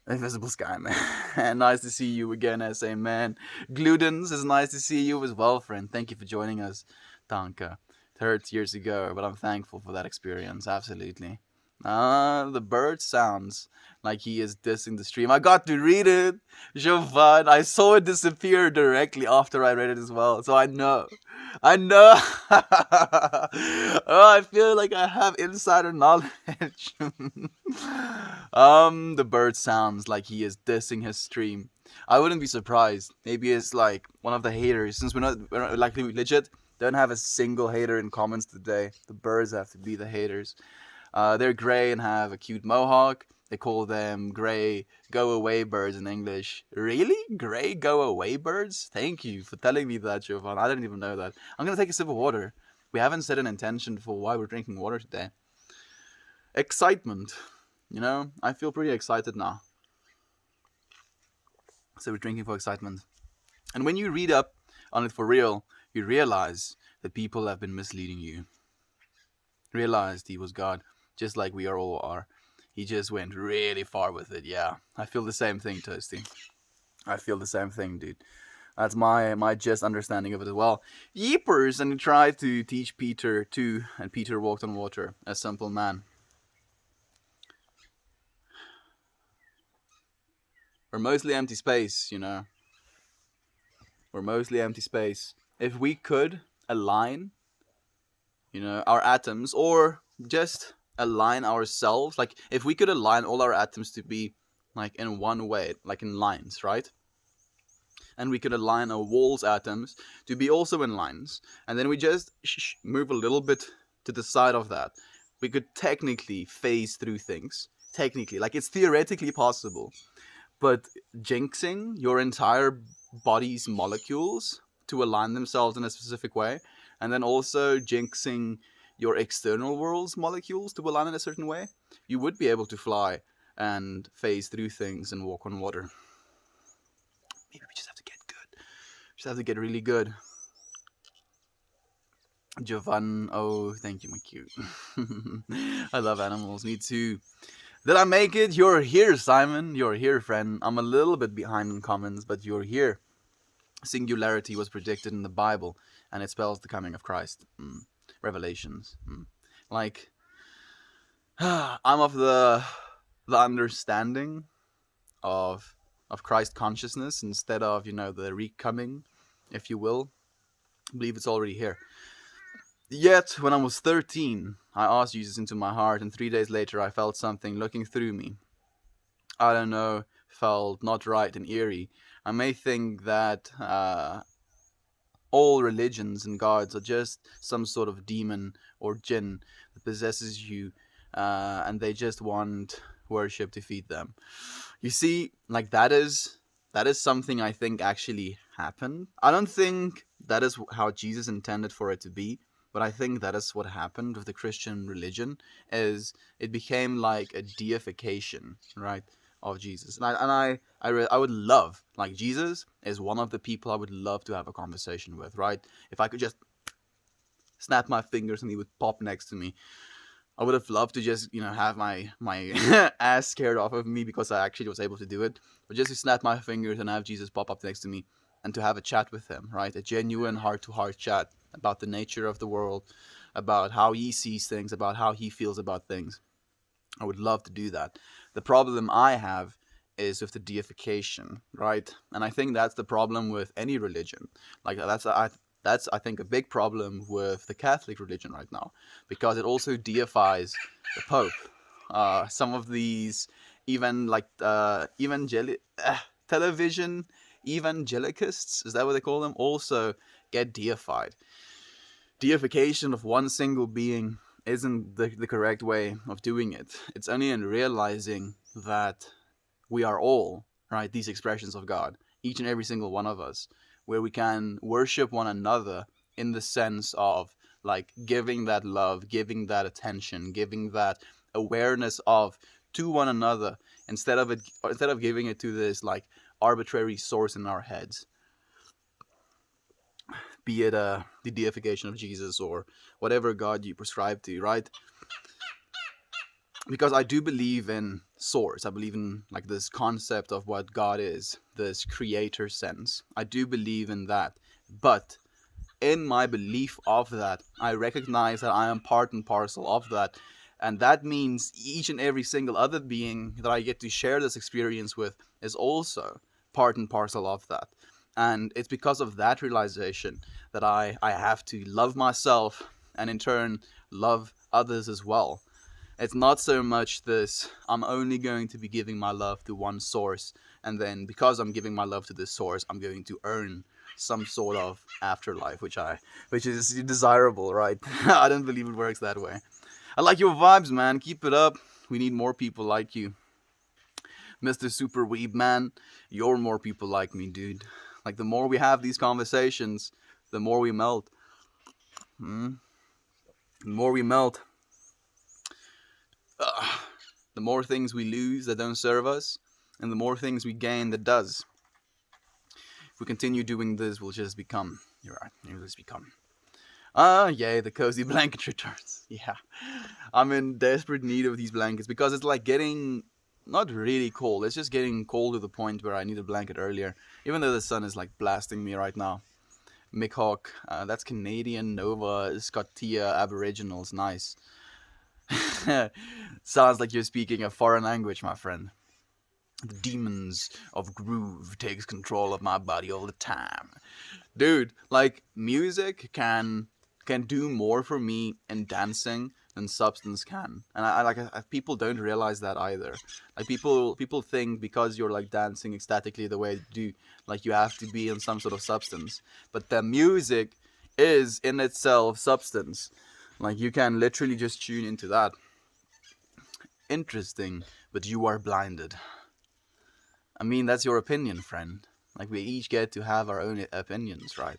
Invisible Sky, man. Nice to see you again, SA man. Gludens, it's nice to see you as well, friend. Thank you for joining us, Tanka. It hurt years ago, but I'm thankful for that experience, absolutely. The bird sounds like he is dissing the stream. I got to read it, Jovan. I saw it disappear directly after I read it as well, so I know. I know. Oh, I feel like I have insider knowledge. The bird sounds like he is dissing his stream. I wouldn't be surprised. Maybe it's like one of the haters. Since we're not like legit, don't have a single hater in comments today. The birds have to be the haters. They're gray and have a cute mohawk. They call them gray go away birds in English. Really? Gray go away birds? Thank you for telling me that, Jovan. I didn't even know that. I'm gonna take a sip of water. We haven't set an intention for why we're drinking water today. Excitement. You know, I feel pretty excited now. So we're drinking for excitement. And when you read up on it for real, you realize that people have been misleading you. Realized he was God, just like we all are. He just went really far with it. Yeah, I feel the same thing, Toasty. I feel the same thing, dude. That's my just understanding of it as well. Yeepers, and he tried to teach Peter too, and Peter walked on water, a simple man. We're mostly empty space, you know. We're mostly empty space. If we could align, you know, our atoms, or just align ourselves, like if we could align all our atoms to be like in one way, like in lines, right? And we could align our walls atoms to be also in lines, and then we just move a little bit to the side of that, we could technically phase through things. Technically, like it's theoretically possible. But jinxing your entire body's molecules to align themselves in a specific way, and then also jinxing your external world's molecules to align in a certain way, you would be able to fly and phase through things and walk on water. Maybe we just have to get good. We just have to get really good. Jovan, oh, thank you, my cute. I love animals, me too. Did I make it? You're here, Simon. You're here, friend. I'm a little bit behind in comments, but you're here. Singularity was predicted in the Bible, and it spells the coming of Christ. Revelations. Like, I'm of the understanding of Christ consciousness instead of, you know, the recoming, if you will. I believe it's already here. Yet, when I was 13, I asked Jesus into my heart, and 3 days later I felt something looking through me. I don't know, felt not right and eerie. I may think that all religions and gods are just some sort of demon or jinn that possesses you and they just want worship to feed them. You see, like that is something I think actually happened. I don't think that is how Jesus intended for it to be, but I think that is what happened with the Christian religion. Is it became like a deification, right, of Jesus. I would love, like, Jesus is one of the people I would love to have a conversation with, right? If I could just snap my fingers and he would pop next to me, I would have loved to just, have my ass scared off of me because I actually was able to do it. But just to snap my fingers and have Jesus pop up next to me and to have a chat with him, right? A genuine heart to heart chat about the nature of the world, about how he sees things, about how he feels about things. I would love to do that. The problem I have is with the deification, right? And I think that's the problem with any religion. Like that's I think a big problem with the Catholic religion right now, because it also deifies the Pope. Some of these even like television evangelicists, is that what they call them, also get deified. Deification of one single being isn't the correct way of doing it. It's only in realizing that we are all, right, these expressions of God, each and every single one of us, where we can worship one another in the sense of like giving that love, giving that attention, giving that awareness of to one another, instead of giving it to this like arbitrary source in our heads, be it the deification of Jesus or whatever God you prescribe to, right? Because I do believe in source. I believe in like this concept of what God is, this creator sense. I do believe in that. But in my belief of that, I recognize that I am part and parcel of that. And that means each and every single other being that I get to share this experience with is also part and parcel of that. And it's because of that realization that I have to love myself and in turn love others as well. It's not so much this, I'm only going to be giving my love to one source, and then because I'm giving my love to this source, I'm going to earn some sort of afterlife, which is desirable, right? I don't believe it works that way. I like your vibes, man. Keep it up. We need more people like you. Mr. Super Weeb, man. You're more people like me, dude. Like, the more we have these conversations, the more we melt. Hmm? The more we melt, the more things we lose that don't serve us, and the more things we gain that does. If we continue doing this, we'll just become. You're right. We'll just become. Yay, the cozy blanket returns. Yeah. I'm in desperate need of these blankets because it's like getting not really cold. It's just getting cold to the point where I need a blanket earlier, even though the sun is like blasting me right now. Mick Hawk, that's Canadian Nova Scotia Aboriginals. Nice. Sounds like you're speaking a foreign language, my friend. The demons of groove takes control of my body all the time. Dude, like, music can do more for me in dancing than substance can, and people don't realize that either. Like, people think because you're like dancing ecstatically the way you do, like you have to be in some sort of substance, but the music is in itself substance. Like, you can literally just tune into that. Interesting, but you are blinded. I mean, that's your opinion, friend. Like, we each get to have our own opinions, right?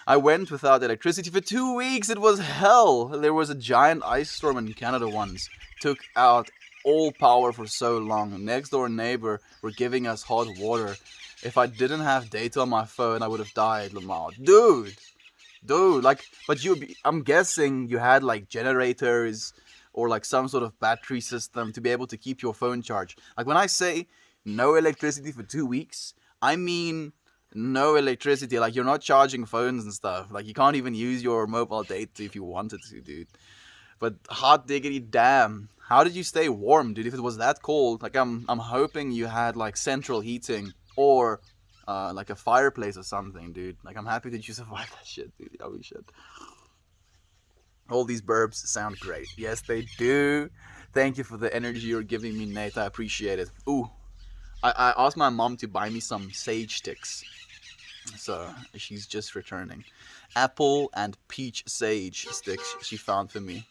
I went without electricity for 2 weeks. It was hell. There was a giant ice storm in Canada once. Took out all power for so long. Next door neighbor were giving us hot water. If I didn't have data on my phone, I would have died, Lamar. Dude, like, but I'm guessing you had like generators or like some sort of battery system to be able to keep your phone charged. Like, when I say no electricity for 2 weeks, I mean no electricity. Like, you're not charging phones and stuff. Like, you can't even use your mobile data if you wanted to, dude. But hot diggity damn, how did you stay warm, dude? If it was that cold, like, I'm hoping you had like central heating or like a fireplace or something, dude. Like, I'm happy that you survived that shit, dude. Holy shit. All these burps sound great. Yes, they do. Thank you for the energy you're giving me, Nate. I appreciate it. Ooh, I asked my mom to buy me some sage sticks. So she's just returning. Apple and peach sage sticks she found for me.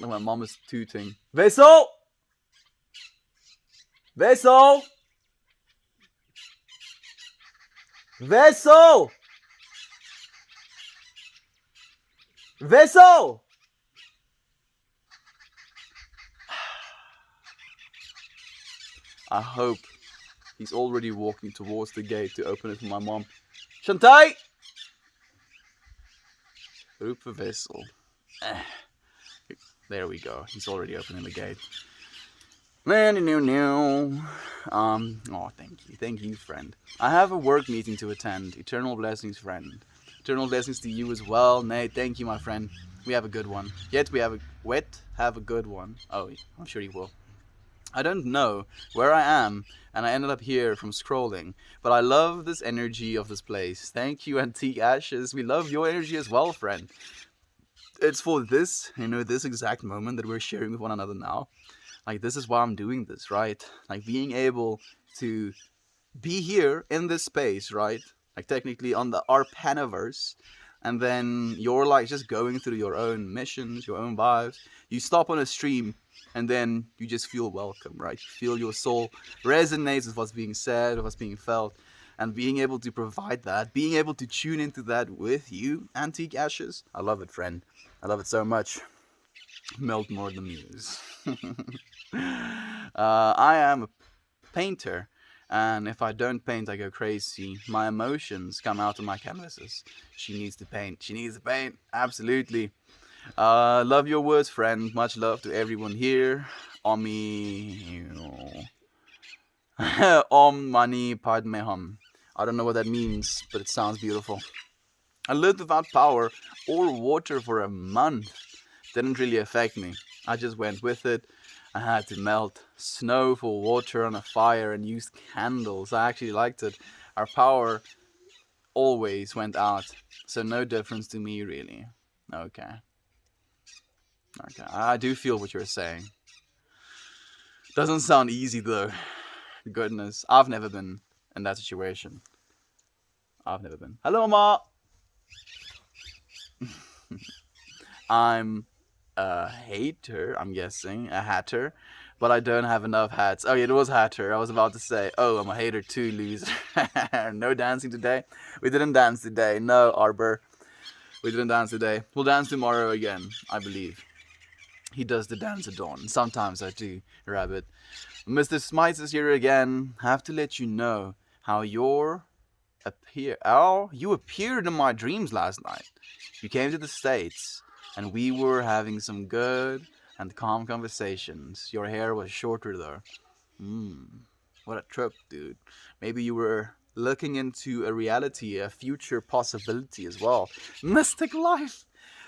Like my mom is tooting. Vessel! Vessel! Vessel! Vessel! I hope he's already walking towards the gate to open it for my mom. Shantai! Roep for Vessel. There we go. He's already opening the gate. Oh, thank you, friend. I have a work meeting to attend. Eternal blessings, friend. Eternal blessings to you as well. Nate, thank you, my friend. We have a good one. Have a good one. Oh, I'm sure you will. I don't know where I am, and I ended up here from scrolling, but I love this energy of this place. Thank you, Antique Ashes. We love your energy as well, friend. It's for this, this exact moment that we're sharing with one another now. Like, this is why I'm doing this, right? Like, being able to be here in this space, right? Like, technically on our paniverse, and then you're like just going through your own missions, your own vibes. You stop on a stream, and then you just feel welcome, right? You feel your soul resonates with what's being said, what's being felt, and being able to provide that, being able to tune into that with you, Antique Ashes. I love it, friend. I love it so much. Melt more the muse. I am a painter, and if I don't paint, I go crazy. My emotions come out of my canvases. She needs to paint. She needs to paint. Absolutely. Love your words, friend. Much love to everyone here. Omi. Om Mani Padme Hum. I don't know what that means, but it sounds beautiful. I lived without power or water for a month. Didn't really affect me. I just went with it. I had to melt snow for water on a fire and used candles. I actually liked it. Our power always went out, so no difference to me really. Okay. I do feel what you're saying. Doesn't sound easy though. Goodness, I've never been in that situation. I've never been. Hello, Ma. I'm a hater, I'm guessing, a hatter, but I don't have enough hats. Oh yeah, it was hatter. I was about to say, oh, I'm a hater too, loser. No dancing today. We didn't dance today. No, Arbor. We didn't dance today. We'll dance tomorrow again, I believe. He does the dance at dawn. Sometimes I do, Rabbit. Mr. Smites is here again. Have to let you know how you appeared in my dreams last night. You came to the States, and we were having some good and calm conversations. Your hair was shorter though. What a trip, dude. Maybe you were looking into a reality, a future possibility as well. Mystic life.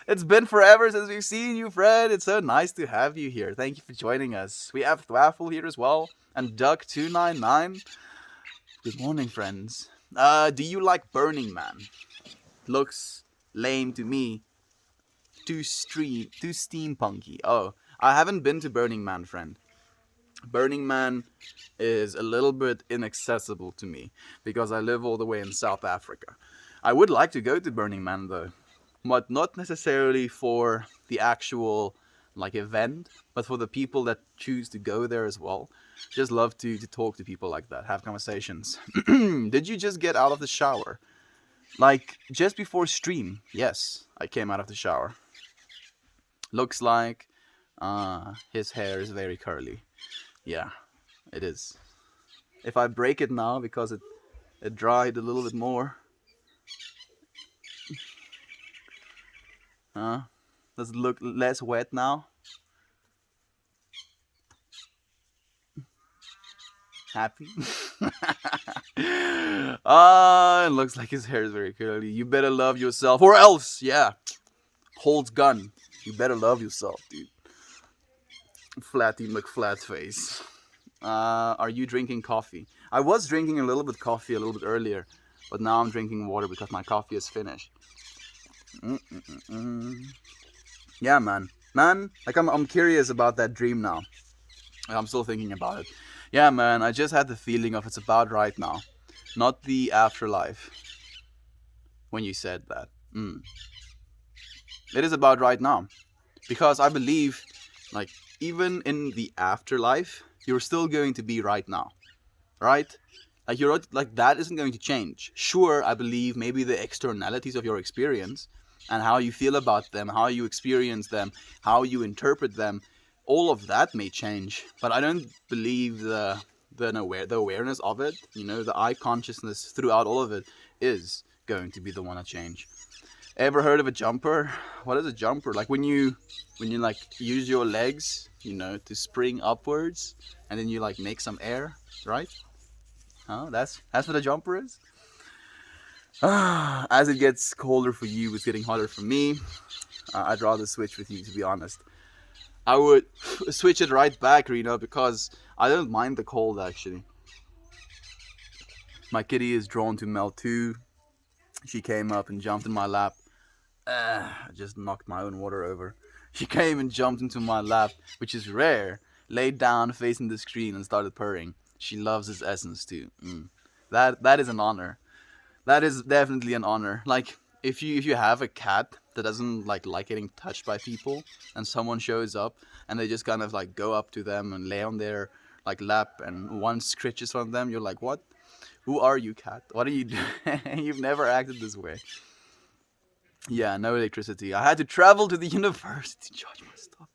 It's been forever since we've seen you, Fred. It's so nice to have you here. Thank you for joining us. We have Thwaffle here as well, and Duck299. Good morning, friends. Do you like Burning Man? Looks lame to me. Too steampunky. Oh, I haven't been to Burning Man, friend. Burning Man is a little bit inaccessible to me because I live all the way in South Africa. I would like to go to Burning Man though, but not necessarily for the actual event, but for the people that choose to go there as well. Just love to talk to people like that, have conversations. Did you just get out of the shower? Just before stream? Yes, I came out of the shower. Looks like his hair is very curly. Yeah, it is. If I break it now because it dried a little bit more. Does it look less wet now? Happy? It looks like his hair is very curly. You better love yourself, or else, yeah. Holds gun. You better love yourself, dude. Flatty McFlatface. Are you drinking coffee? I was drinking a little bit coffee a little bit earlier, but now I'm drinking water because my coffee is finished. Yeah, man. I'm curious about that dream now. I'm still thinking about it. Yeah, man, I just had the feeling of it's about right now. Not the afterlife. When you said that. It is about right now. Because I believe Like, even in the afterlife, you're still going to be right now, right? Like, you're not, like, that isn't going to change. Sure, I believe maybe the externalities of your experience and how you feel about them, how you experience them, how you interpret them, all of that may change. But I don't believe the awareness of it, the eye consciousness throughout all of it, is going to be the one to change. Ever heard of a jumper? What is a jumper? Like when you like use your legs, to spring upwards, and then you like make some air, right? Huh? That's what a jumper is. As it gets colder for you, it's getting hotter for me. I'd rather switch with you, to be honest. I would switch it right back, Rena, because I don't mind the cold actually. My kitty is drawn to melt too. She came up and jumped in my lap. I just knocked my own water over. She came and jumped into my lap, which is rare, laid down facing the screen and started purring. She loves its essence too. That is an honor. That is definitely an honor. Like if you have a cat that doesn't like getting touched by people, and someone shows up and they just kind of like go up to them and lay on their like lap, and one scritches on them, you're like, what? Who are you, cat? What are you doing? You've never acted this way. Yeah, no electricity. I had to travel to the university to charge my stuff.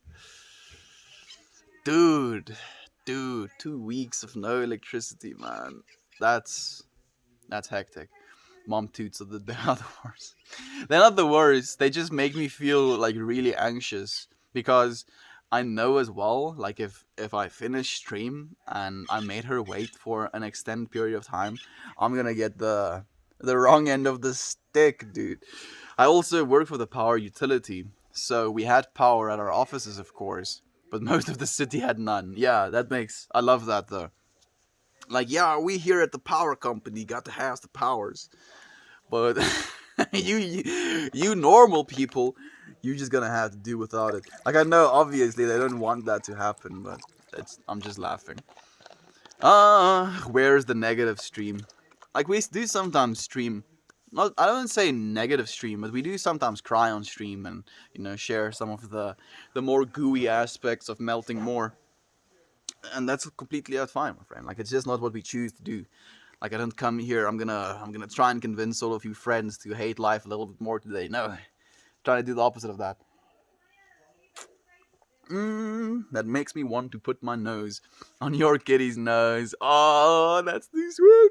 Dude, 2 weeks of no electricity, man. That's that's hectic. Mom toots are they're not the worst. They're not the worst. They just make me feel like really anxious because I know as well. Like if I finish stream and I made her wait for an extended period of time, I'm gonna get the wrong end of the stick, dude. I also work for the power utility, so we had power at our offices, of course, but most of the city had none. Yeah, that makes. I love that though. Like, yeah, we here at the power company got to have the powers, but you normal people, you just gonna have to do without it. Like, I know obviously they don't want that to happen, but I'm just laughing. Where's the negative stream? Like, we do sometimes stream. Not, I don't say negative stream, but we do sometimes cry on stream and share some of the more gooey aspects of melting more, and that's completely fine, my friend. Like, it's just not what we choose to do. Like, I don't come here. I'm gonna try and convince all of you friends to hate life a little bit more today. No, trying to do the opposite of that. That makes me want to put my nose on your kitty's nose. Oh, that's too sweet.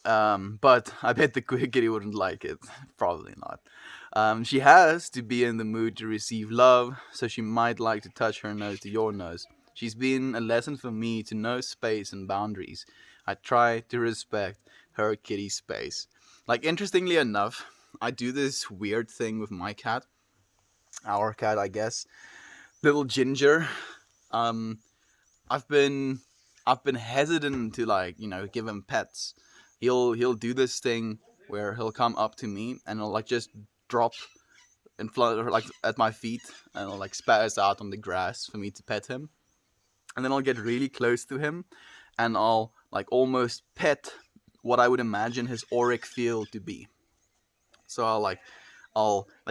But I bet the kitty wouldn't like it. Probably not. She has to be in the mood to receive love, so she might like to touch her nose to your nose. She's been a lesson for me to know space and boundaries. I try to respect her kitty space. Like, interestingly enough, I do this weird thing with my cat, our cat, I guess, little Ginger. Um, I've been I've been hesitant to give him pets. He'll do this thing where he'll come up to me and he'll like just drop in front like at my feet, and he'll like spaz out on the grass for me to pet him. And then I'll get really close to him and I'll like almost pet what I would imagine his auric field to be. So I'll like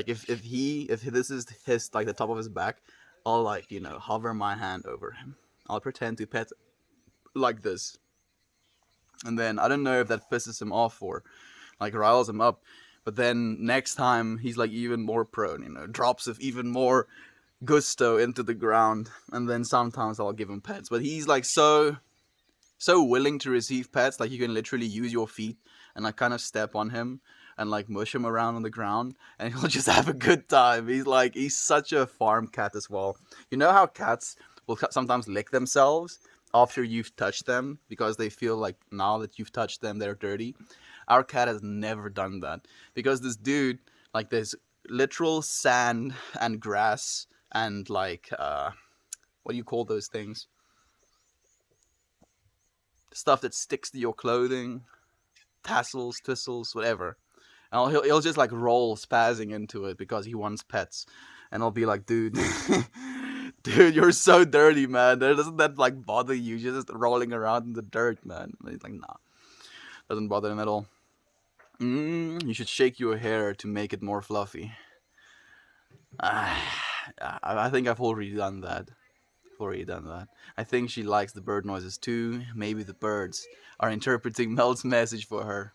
if this is his like the top of his back, I'll like hover my hand over him. I'll pretend to pet like this, and then I don't know if that pisses him off or like riles him up. But then next time he's like even more prone, drops of even more gusto into the ground, and then sometimes I'll give him pets. But he's like so willing to receive pets, like you can literally use your feet and like kind of step on him and like mush him around on the ground, and he'll just have a good time. He's such a farm cat as well. You know how cats will sometimes lick themselves after you've touched them because they feel like now that you've touched them they're dirty. Our cat has never done that because this dude, like, there's literal sand and grass and like what do you call those things, stuff that sticks to your clothing, tassels, twistles, whatever. And he'll just like roll spazzing into it because he wants pets. And I'll be like, dude, dude, you're so dirty, man. Doesn't that like bother you? You're just rolling around in the dirt, man. And he's like, nah, doesn't bother him at all. You should shake your hair to make it more fluffy. I think I've already done that. Already done that. I think she likes the bird noises too. Maybe the birds are interpreting Mel's message for her.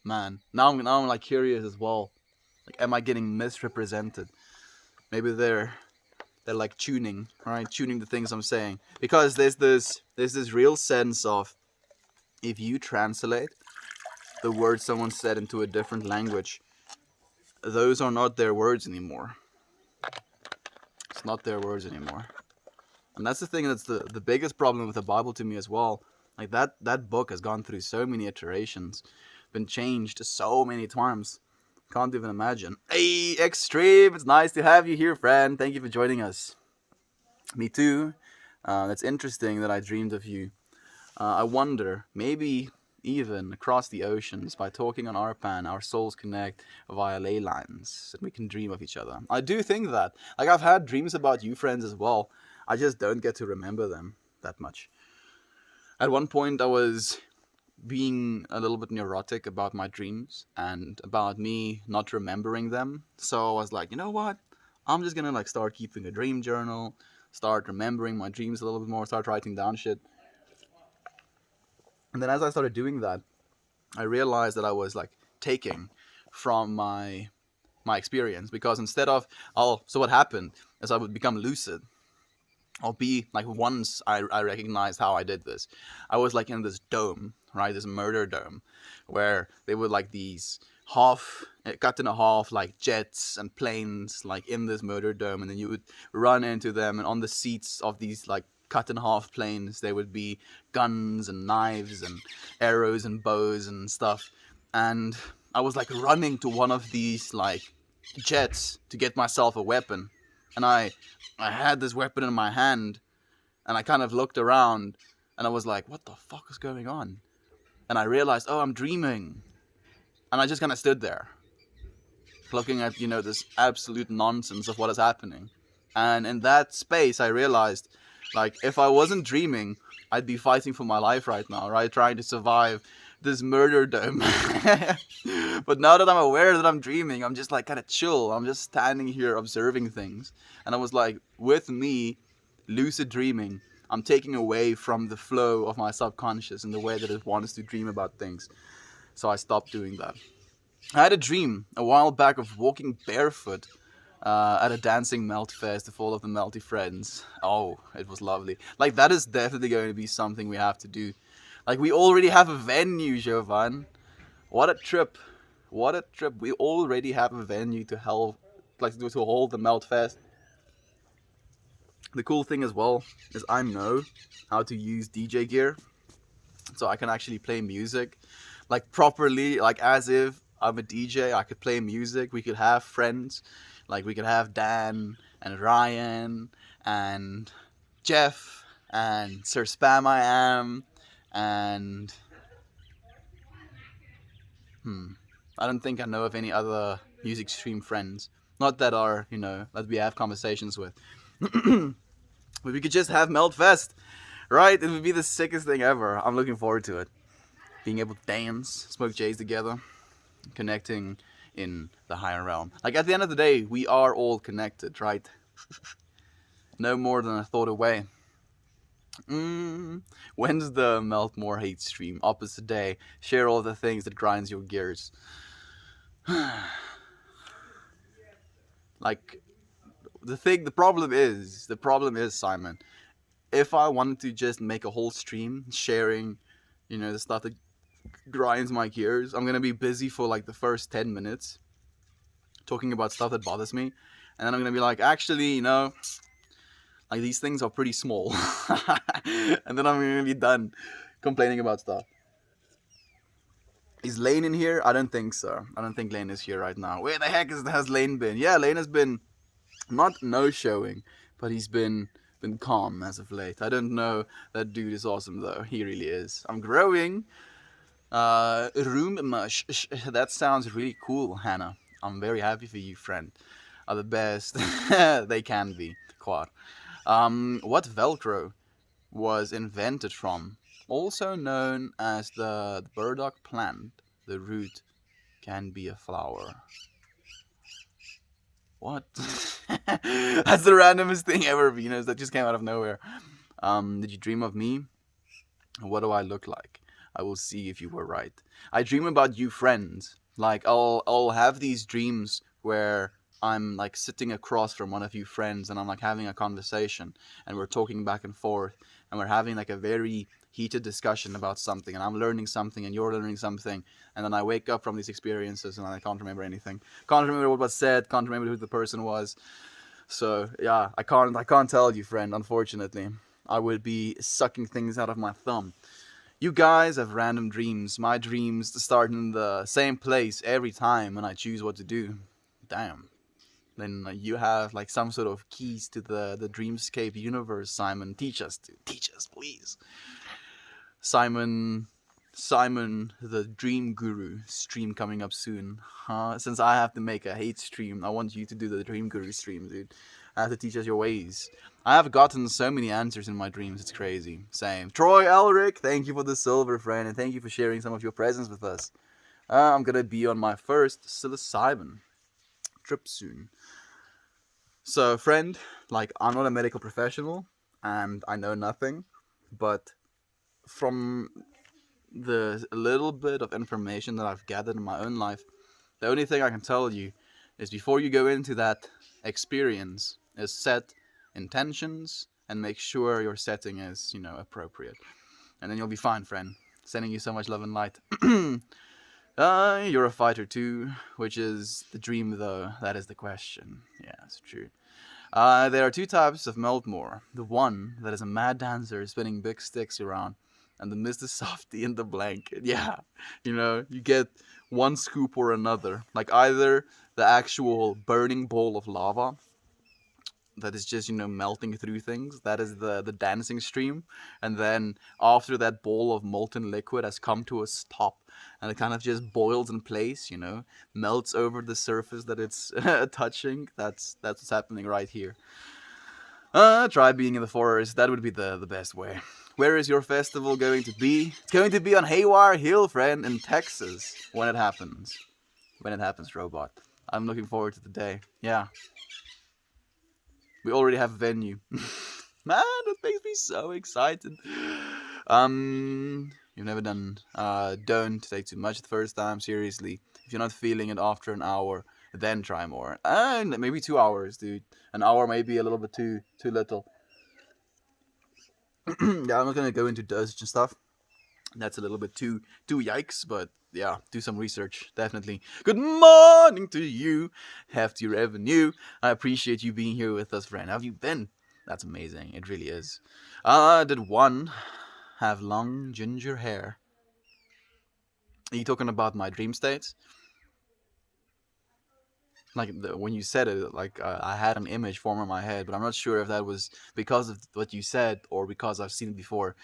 Man, now I'm like curious as well. Like, am I getting misrepresented? Maybe they're like tuning, right? Tuning the things I'm saying, because there's this real sense of, if you translate the words someone said into a different language, those are not their words anymore. It's not their words anymore. And that's the thing, that's the biggest problem with the Bible to me as well. Like that book has gone through so many iterations, been changed so many times. Can't even imagine. Hey, Extreme, it's nice to have you here, friend. Thank you for joining us. Me too. It's interesting that I dreamed of you. I wonder, maybe even across the oceans, by talking on our pan, our souls connect via ley lines, and we can dream of each other. I do think that. Like, I've had dreams about you, friends, as well. I just don't get to remember them that much. At one point, I was being a little bit neurotic about my dreams and about me not remembering them. So I was like, you know what? I'm just gonna like start keeping a dream journal, start remembering my dreams a little bit more, start writing down shit. And then as I started doing that, I realized that I was like taking from my experience, because instead of, oh, so what happened is I would become lucid. I'll be like, once I recognized how I did this, I was like in this dome, right, this murder dome, where they were like these half cut in a half like jets and planes like in this murder dome, and then you would run into them, and on the seats of these like cut in half planes there would be guns and knives and arrows and bows and stuff. And I was like running to one of these like jets to get myself a weapon, and I had this weapon in my hand, and I kind of looked around, and I was like, what the fuck is going on? And I realized, oh, I'm dreaming. And I just kind of stood there, looking at, this absolute nonsense of what is happening. And in that space, I realized, like, if I wasn't dreaming, I'd be fighting for my life right now, right? Trying to survive this murder dome. But now that I'm aware that I'm dreaming, I'm just like kind of chill. I'm just standing here observing things. And I was like, with me, lucid dreaming, I'm taking away from the flow of my subconscious and the way that it wants to dream about things. So I stopped doing that. I had a dream a while back of walking barefoot at a dancing melt fest with all of the melty friends. Oh, it was lovely. Like, that is definitely going to be something we have to do. Like, we already have a venue, Jovan. What a trip. What a trip. We already have a venue to help, like, to hold the melt fest. The cool thing as well is I know how to use DJ gear, so I can actually play music like properly, like as if I'm a DJ. I could play music. We could have friends, like we could have Dan and Ryan and Jeff and Sir Spam I Am, and I don't think I know of any other music stream friends. Not that are, that we have conversations with. But we could just have Melt Fest, right? It would be the sickest thing ever. I'm looking forward to it. Being able to dance, smoke J's together, connecting in the higher realm. Like, at the end of the day, we are all connected, right? No more than a thought away. When's the Melt More Hate stream? Opposite day. Share all the things that grinds your gears. Like, the problem is, Simon, if I wanted to just make a whole stream sharing, the stuff that grinds my gears, I'm gonna be busy for like the first 10 minutes talking about stuff that bothers me, and then I'm gonna be like, actually, like, these things are pretty small. And then I'm gonna be done complaining about stuff. Is Lane in here? I don't think so. I don't think Lane is here right now. Where the heck has Lane been? Yeah, Lane has been not no showing, but he's been calm as of late. I don't know. That dude is awesome though. He really is. I'm growing. Room mush. That sounds really cool, Hannah. I'm very happy for you, friend. Are the best they can be. Quad. What Velcro was invented from? Also known as the burdock plant. The root can be a flower. What? That's the randomest thing ever, Venus. That just came out of nowhere. Did you dream of me? What do I look like? I will see if you were right. I dream about you, friends. Like I'll have these dreams where I'm like sitting across from one of you friends, and I'm like having a conversation, and we're talking back and forth, and we're having like a very heated discussion about something, and I'm learning something and you're learning something, and then I wake up from these experiences and I can't remember anything. Can't remember what was said, can't remember who the person was. So yeah, I can't tell you, friend, unfortunately. I would be sucking things out of my thumb. You guys have random dreams. My dreams start in the same place every time when I choose what to do. Damn. Then you have like some sort of keys to the dreamscape universe, Simon. Teach us, please. Simon, the Dream Guru stream coming up soon. Since I have to make a hate stream, I want you to do the Dream Guru stream, dude. I have to teach us your ways. I have gotten so many answers in my dreams, it's crazy. Same. Troy Elric, thank you for the silver, friend, and thank you for sharing some of your presence with us. I'm gonna be on my first psilocybin trip soon. So, friend, like, I'm not a medical professional, and I know nothing, but from the little bit of information that I've gathered in my own life, the only thing I can tell you is before you go into that experience is set intentions and make sure your setting is, appropriate. And then you'll be fine, friend. Sending you so much love and light. You're a fighter too, which is the dream though. That is the question. Yeah, it's true. There are two types of Meltmore. The one that is a mad dancer spinning big sticks around, and the Mr. Softy in the blanket. Yeah, you get one scoop or another. Like either the actual burning ball of lava that is just melting through things. That is the dancing stream, and then after that ball of molten liquid has come to a stop, and it kind of just boils in place. Melts over the surface that it's touching. That's what's happening right here. Try being in the forest. That would be the best way. Where is your festival going to be? It's going to be on Haywire Hill, friend, in Texas. When it happens. When it happens, robot. I'm looking forward to the day. Yeah. We already have a venue. Man, that makes me so excited. You've never done. Don't take too much the first time. Seriously, if you're not feeling it after an hour, then try more. And maybe 2 hours, dude. An hour may be a little bit too little. Yeah, I'm not gonna go into dosage and stuff. That's a little bit too yikes, but yeah, do some research, definitely. Good morning to you, Hefty Revenue. I appreciate you being here with us, friend. How have you been? That's amazing. It really is. Did one have long ginger hair? Are you talking about my dream states? Like when you said it, like I had an image form in my head, but I'm not sure if that was because of what you said or because I've seen it before.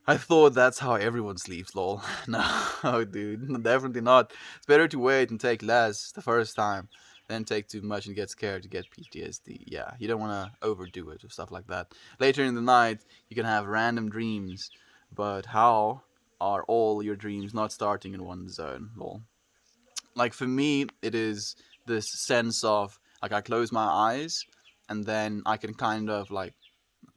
I thought that's how everyone sleeps, lol. No, dude, definitely not. It's better to wait and take less the first time than take too much and get scared to get PTSD. Yeah, you don't want to overdo it or stuff like that. Later in the night, you can have random dreams, but how are all your dreams not starting in one zone, lol? Like for me, it is this sense of like I close my eyes and then I can kind of like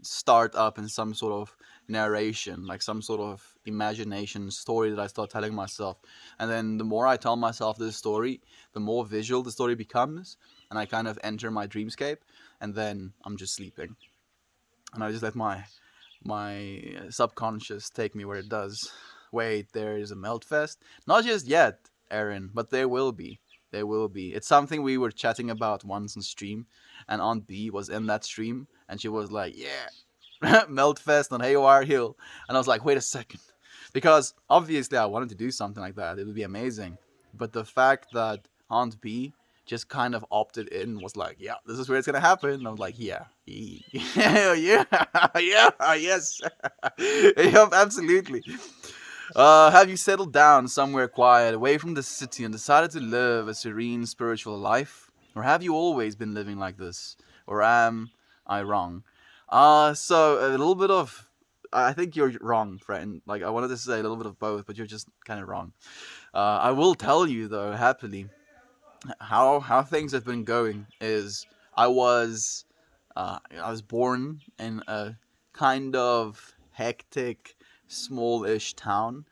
start up in some sort of narration, like some sort of imagination story that I start telling myself. And then the more I tell myself this story, the more visual the story becomes, and I kind of enter my dreamscape, and then I'm just sleeping. And I just let my subconscious take me where it does. Wait, there is a melt fest? Not just yet, Aaron, but there will be. There will be. It's something we were chatting about once on stream, and Aunt B was in that stream, and she was like, "Yeah, melt fest on Haywire Hill," and I was like, "Wait a second," because obviously I wanted to do something like that. It would be amazing, but the fact that Aunt B just kind of opted in, was like, "Yeah, this is where it's gonna happen." And I was like, "Yeah, yeah, yeah, yeah, yes, yep, absolutely." Have you settled down somewhere quiet, away from the city, and decided to live a serene spiritual life? Or have you always been living like this? Or am I wrong? So a little bit of. I think you're wrong, friend. Like, I wanted to say a little bit of both, but you're just kind of wrong. I will tell you, though, happily, how things have been going is I was I was born in a kind of hectic, smallish town.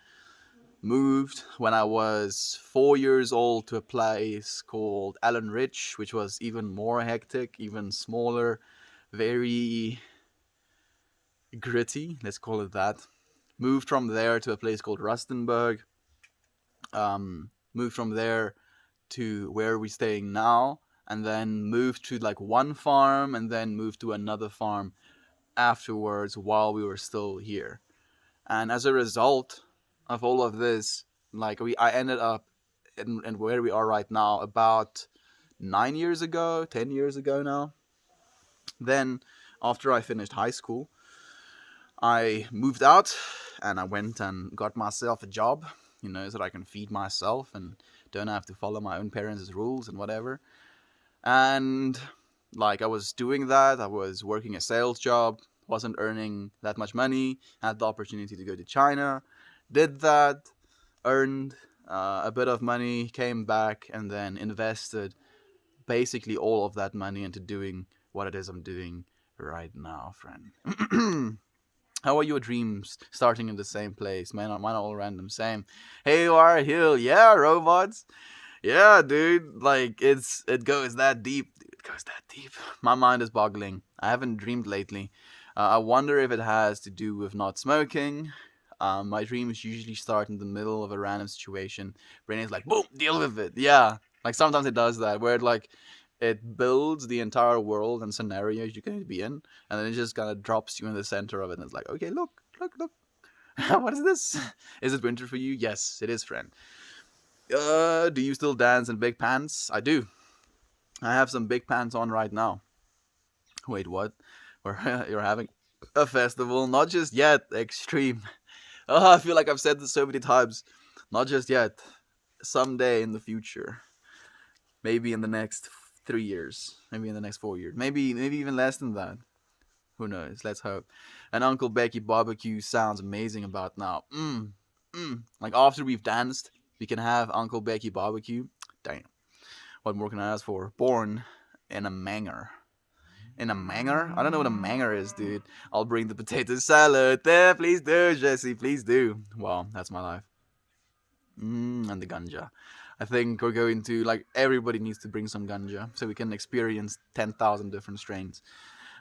Moved when I was 4 years old to a place called Allen Ridge, which was even more hectic, even smaller, very gritty. Let's call it that. Moved from there to a place called Rustenburg. Moved from there to where we're staying now, and then moved to like one farm, and then moved to another farm afterwards while we were still here. And as a result of all of this, like I ended up in where we are right now about 9 years ago, 10 years ago now. Then after I finished high school, I moved out and I went and got myself a job, so that I can feed myself and don't have to follow my own parents' rules and whatever. And like I was doing that, I was working a sales job, wasn't earning that much money, had the opportunity to go to China, did that, earned a bit of money, came back, and then invested basically all of that money into doing what it is I'm doing right now, friend. How are your dreams starting in the same place? Mine are all random. Same. Hey, you are Hill. Yeah, robots. Yeah, dude. Like it goes that deep. It goes that deep. My mind is boggling. I haven't dreamed lately. I wonder if it has to do with not smoking. My dreams usually start in the middle of a random situation. Brain is like, boom, deal with it. Yeah. Like sometimes it does that, where it builds the entire world and scenarios you're going to be in, and then it just kind of drops you in the center of it, and it's like, okay, look, look, look. What is this? Is it winter for you? Yes, it is, friend. Do you still dance in big pants? I do. I have some big pants on right now. Wait, what? You're having a festival? Not just yet. Extreme. Oh, I feel like I've said this so many times. Not just yet. Someday in the future. Maybe in the next 3 years. Maybe in the next 4 years. Maybe even less than that. Who knows? Let's hope. And Uncle Becky barbecue sounds amazing about now. Like after we've danced, we can have Uncle Becky barbecue. Damn. What more can I ask for? Born in a manger. In a manger? I don't know what a manger is, dude. I'll bring the potato salad. There, please do, Jesse. Please do. Well, that's my life. And the ganja. I think we're going to, like, everybody needs to bring some ganja so we can experience 10,000 different strains.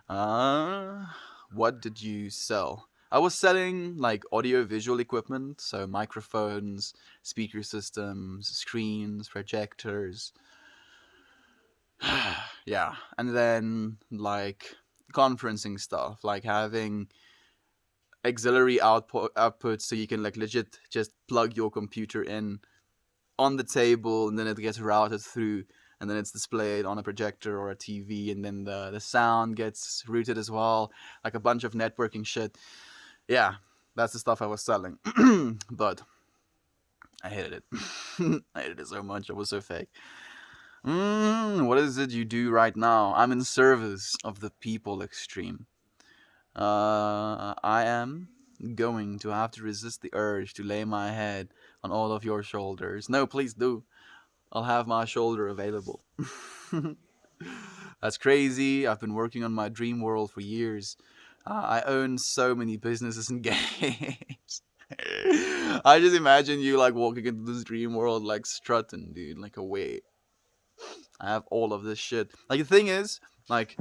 Uh, what did you sell? I was selling like audio visual equipment, so microphones, speaker systems, screens, projectors. Yeah, and then like conferencing stuff, like having auxiliary outputs so you can like legit just plug your computer in on the table, and then it gets routed through, and then it's displayed on a projector or a TV, and then the sound gets routed as well, like a bunch of networking shit. Yeah, that's the stuff I was selling. But I hated it. I hated it so much. I was so fake. What is it you do right now? I'm in service of the people extreme. I am going to have to resist the urge to lay my head on all of your shoulders. No, please do. I'll have my shoulder available. That's crazy. I've been working on my dream world for years. I own so many businesses and games. I just imagine you like walking into this dream world like strutting, dude. Like, wait, I have all of this shit. Like, the thing is, like,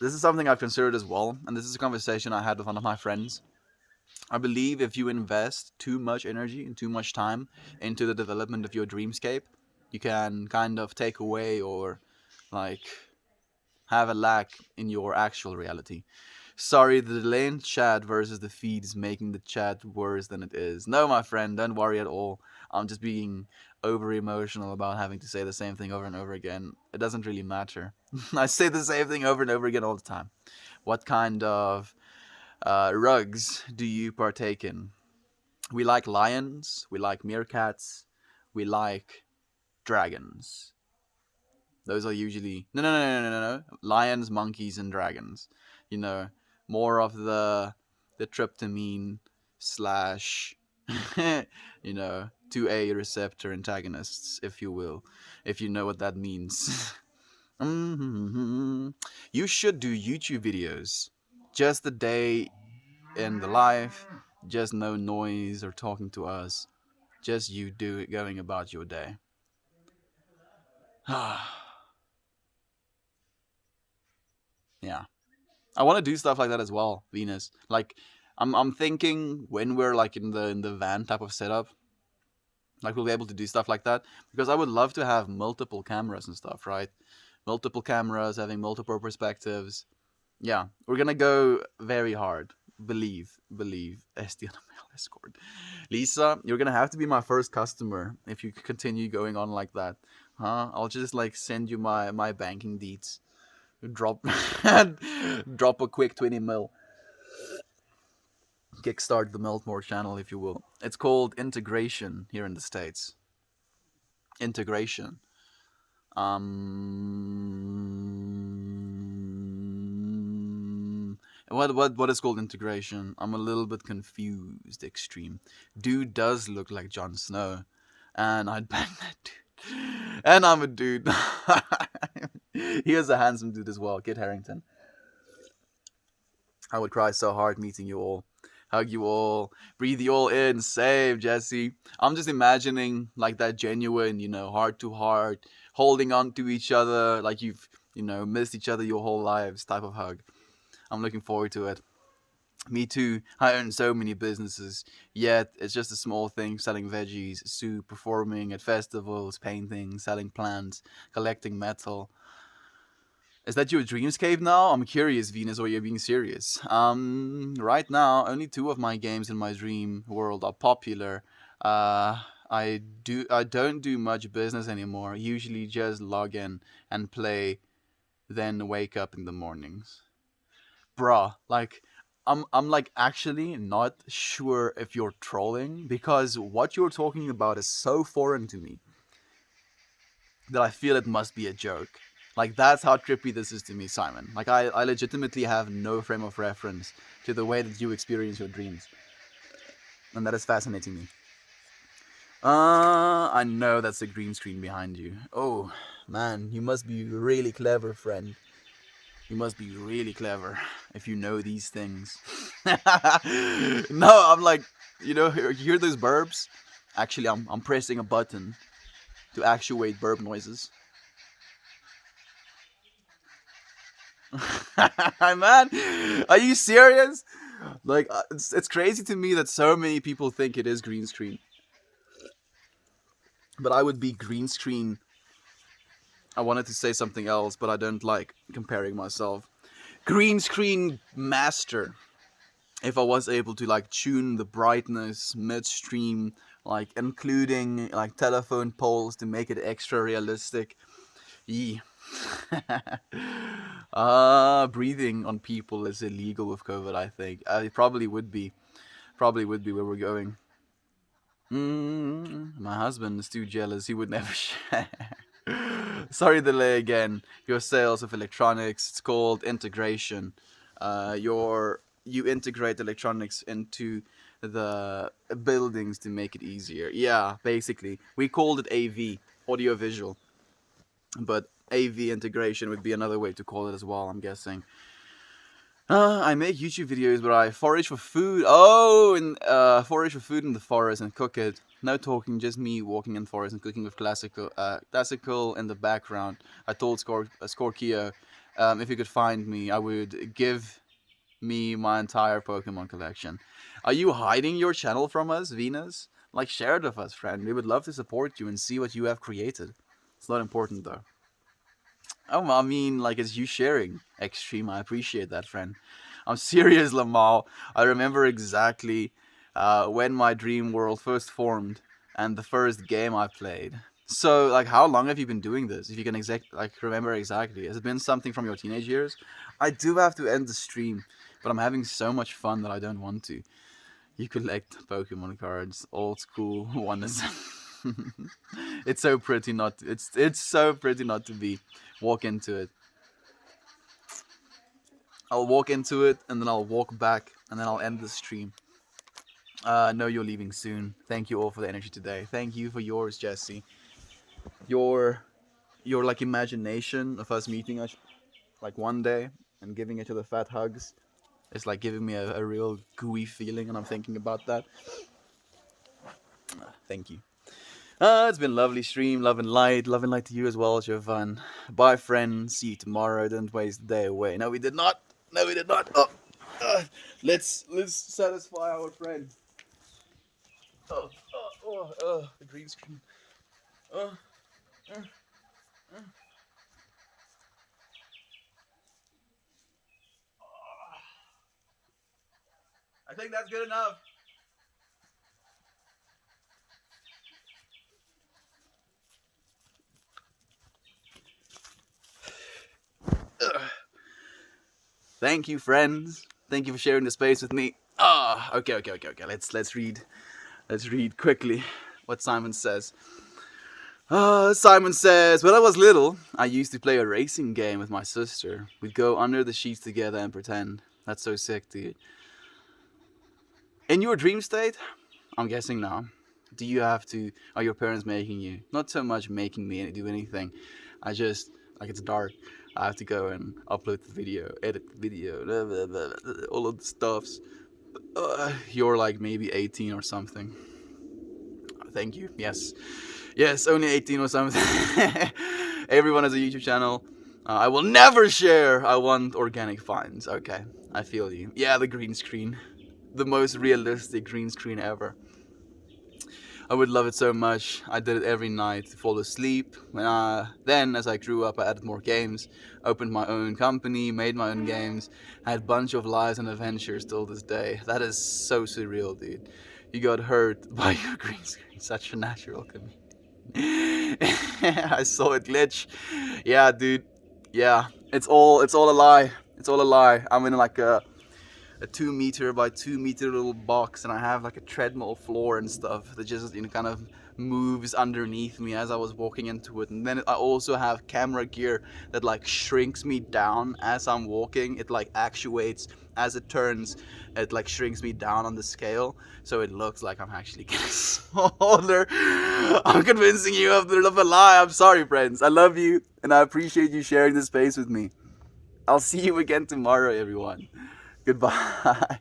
this is something I've considered as well, and this is a conversation I had with one of my friends. I believe if you invest too much energy and too much time into the development of your dreamscape, you can kind of take away or like have a lack in your actual reality. Sorry, the delay in chat versus the feed is making the chat worse than it is. No, my friend, don't worry at all. I'm just being over emotional about having to say the same thing over and over again. It doesn't really matter. I say the same thing over and over again all the time. What kind of rugs do you partake in? We like lions, we like meerkats, we like dragons. Those are usually no. Lions, monkeys, and dragons. You know, more of the tryptamine slash. You know, 2A receptor antagonists, if you will, if you know what that means. Mhm. You should do YouTube videos. Just the day in the life, just no noise or talking to us. Just you do it going about your day. Yeah. I want to do stuff like that as well, Venus. Like I'm thinking when we're like in the van type of setup, like we'll be able to do stuff like that because I would love to have multiple cameras and stuff, right? Multiple cameras, having multiple perspectives. Yeah, we're gonna go very hard. Believe. SDN mail escort. Lisa, you're gonna have to be my first customer if you continue going on like that. Huh? I'll just like send you my banking deets. Drop drop a quick 20 mil. Kickstart the Meltmore channel, if you will. It's called integration here in the States. Integration. What is called integration? I'm a little bit confused. Extreme. Dude does look like Jon Snow, and I'd bang that dude. And I'm a dude. He is a handsome dude as well, Kit Harrington. I would cry so hard meeting you all. Hug you all, breathe you all in, save Jesse. I'm just imagining like that genuine, heart to heart, holding on to each other like you've, missed each other your whole lives type of hug. I'm looking forward to it. Me too. I own so many businesses, yet it's just a small thing selling veggies, soup, performing at festivals, painting, selling plants, collecting metal. Is that your dreamscape now? I'm curious, Venus, or you're being serious. Right now, only two of my games in my dream world are popular. I don't do much business anymore. Usually just log in and play, then wake up in the mornings. Bruh, like I'm like actually not sure if you're trolling because what you're talking about is so foreign to me that I feel it must be a joke. Like that's how trippy this is to me, Simon. Like I legitimately have no frame of reference to the way that you experience your dreams. And that is fascinating me. I know that's a green screen behind you. Oh, man, you must be really clever, friend. You must be really clever if you know these things. No, I'm like, you hear those burps? Actually, I'm pressing a button to actuate burp noises. Man, are you serious? Like, it's crazy to me that so many people think it is green screen. But I would be green screen. I wanted to say something else, but I don't like comparing myself. Green screen master. If I was able to like tune the brightness midstream, like including like telephone poles to make it extra realistic. Yee. Breathing on people is illegal with COVID. I think it probably would be. Probably would be where we're going. My husband is too jealous. He would never share. Sorry, delay again. Your sales of electronics. It's called integration. You integrate electronics into the buildings to make it easier. Yeah, basically, we called it AV, audio visual, but AV integration would be another way to call it as well. I'm guessing. I make YouTube videos where I forage for food. Oh, and forage for food in the forest and cook it. No talking, just me walking in the forest and cooking with classical in the background. I told Scorkio, if he could find me, I would give me my entire Pokemon collection. Are you hiding your channel from us, Venus? Like, share it with us, friend. We would love to support you and see what you have created. It's not important though. Oh, I mean, like it's you sharing. Extreme, I appreciate that, friend. I'm serious, Lamal. I remember exactly when my dream world first formed and the first game I played. So, like, how long have you been doing this? If you can remember exactly, has it been something from your teenage years? I do have to end the stream, but I'm having so much fun that I don't want to. You collect Pokemon cards, old school ones. It's so pretty not. It's so pretty not to be. Walk into it. I'll walk into it and then I'll walk back and then I'll end the stream. Know you're leaving soon. Thank you all for the energy today. Thank you for yours, Jesse. Your your like imagination of us meeting us like one day and giving each other fat hugs is like giving me a real gooey feeling, and I'm thinking about that. Thank you. It's been lovely stream, love and light to you as well, Jovan. Bye, friends. See you tomorrow. Don't waste the day away. No, we did not. No, we did not. Oh, let's satisfy our friend. The green screen. Oh, uh, uh. I think that's good enough. Thank you, friends. Thank you for sharing the space with me. Okay. Let's read quickly what Simon says. Simon says, when I was little, I used to play a racing game with my sister. We'd go under the sheets together and pretend. That's so sick, dude. In your dream state, I'm guessing now, do you have to, are your parents making you? Not so much making me do anything. I just, like it's dark, I have to go and upload the video, edit the video, blah, blah, blah, all of the stuffs. You're like maybe 18 or something. Thank you. Yes, only 18 or something. Everyone has a YouTube channel. I will never share. I want organic finds. Okay, I feel you. Yeah, the green screen. The most realistic green screen ever. I would love it so much. I did it every night to fall asleep. Then, as I grew up, I added more games, opened my own company, made my own games, had a bunch of lives and adventures till this day. That is so surreal, dude. You got hurt by your green screen. Such a natural comedian. I saw it glitch. Yeah, dude. Yeah, it's all a lie. It's all a lie. I'm in like a 2 meter by 2 meter little box, and I have like a treadmill floor and stuff that just kind of moves underneath me as I was walking into it. And then I also have camera gear that like shrinks me down as I'm walking. It like actuates as it turns. It like shrinks me down on the scale, so it looks like I'm actually getting smaller. I'm convincing you of a lie. I'm sorry, friends. I love you, and I appreciate you sharing this space with me. I'll see you again tomorrow, everyone. Goodbye.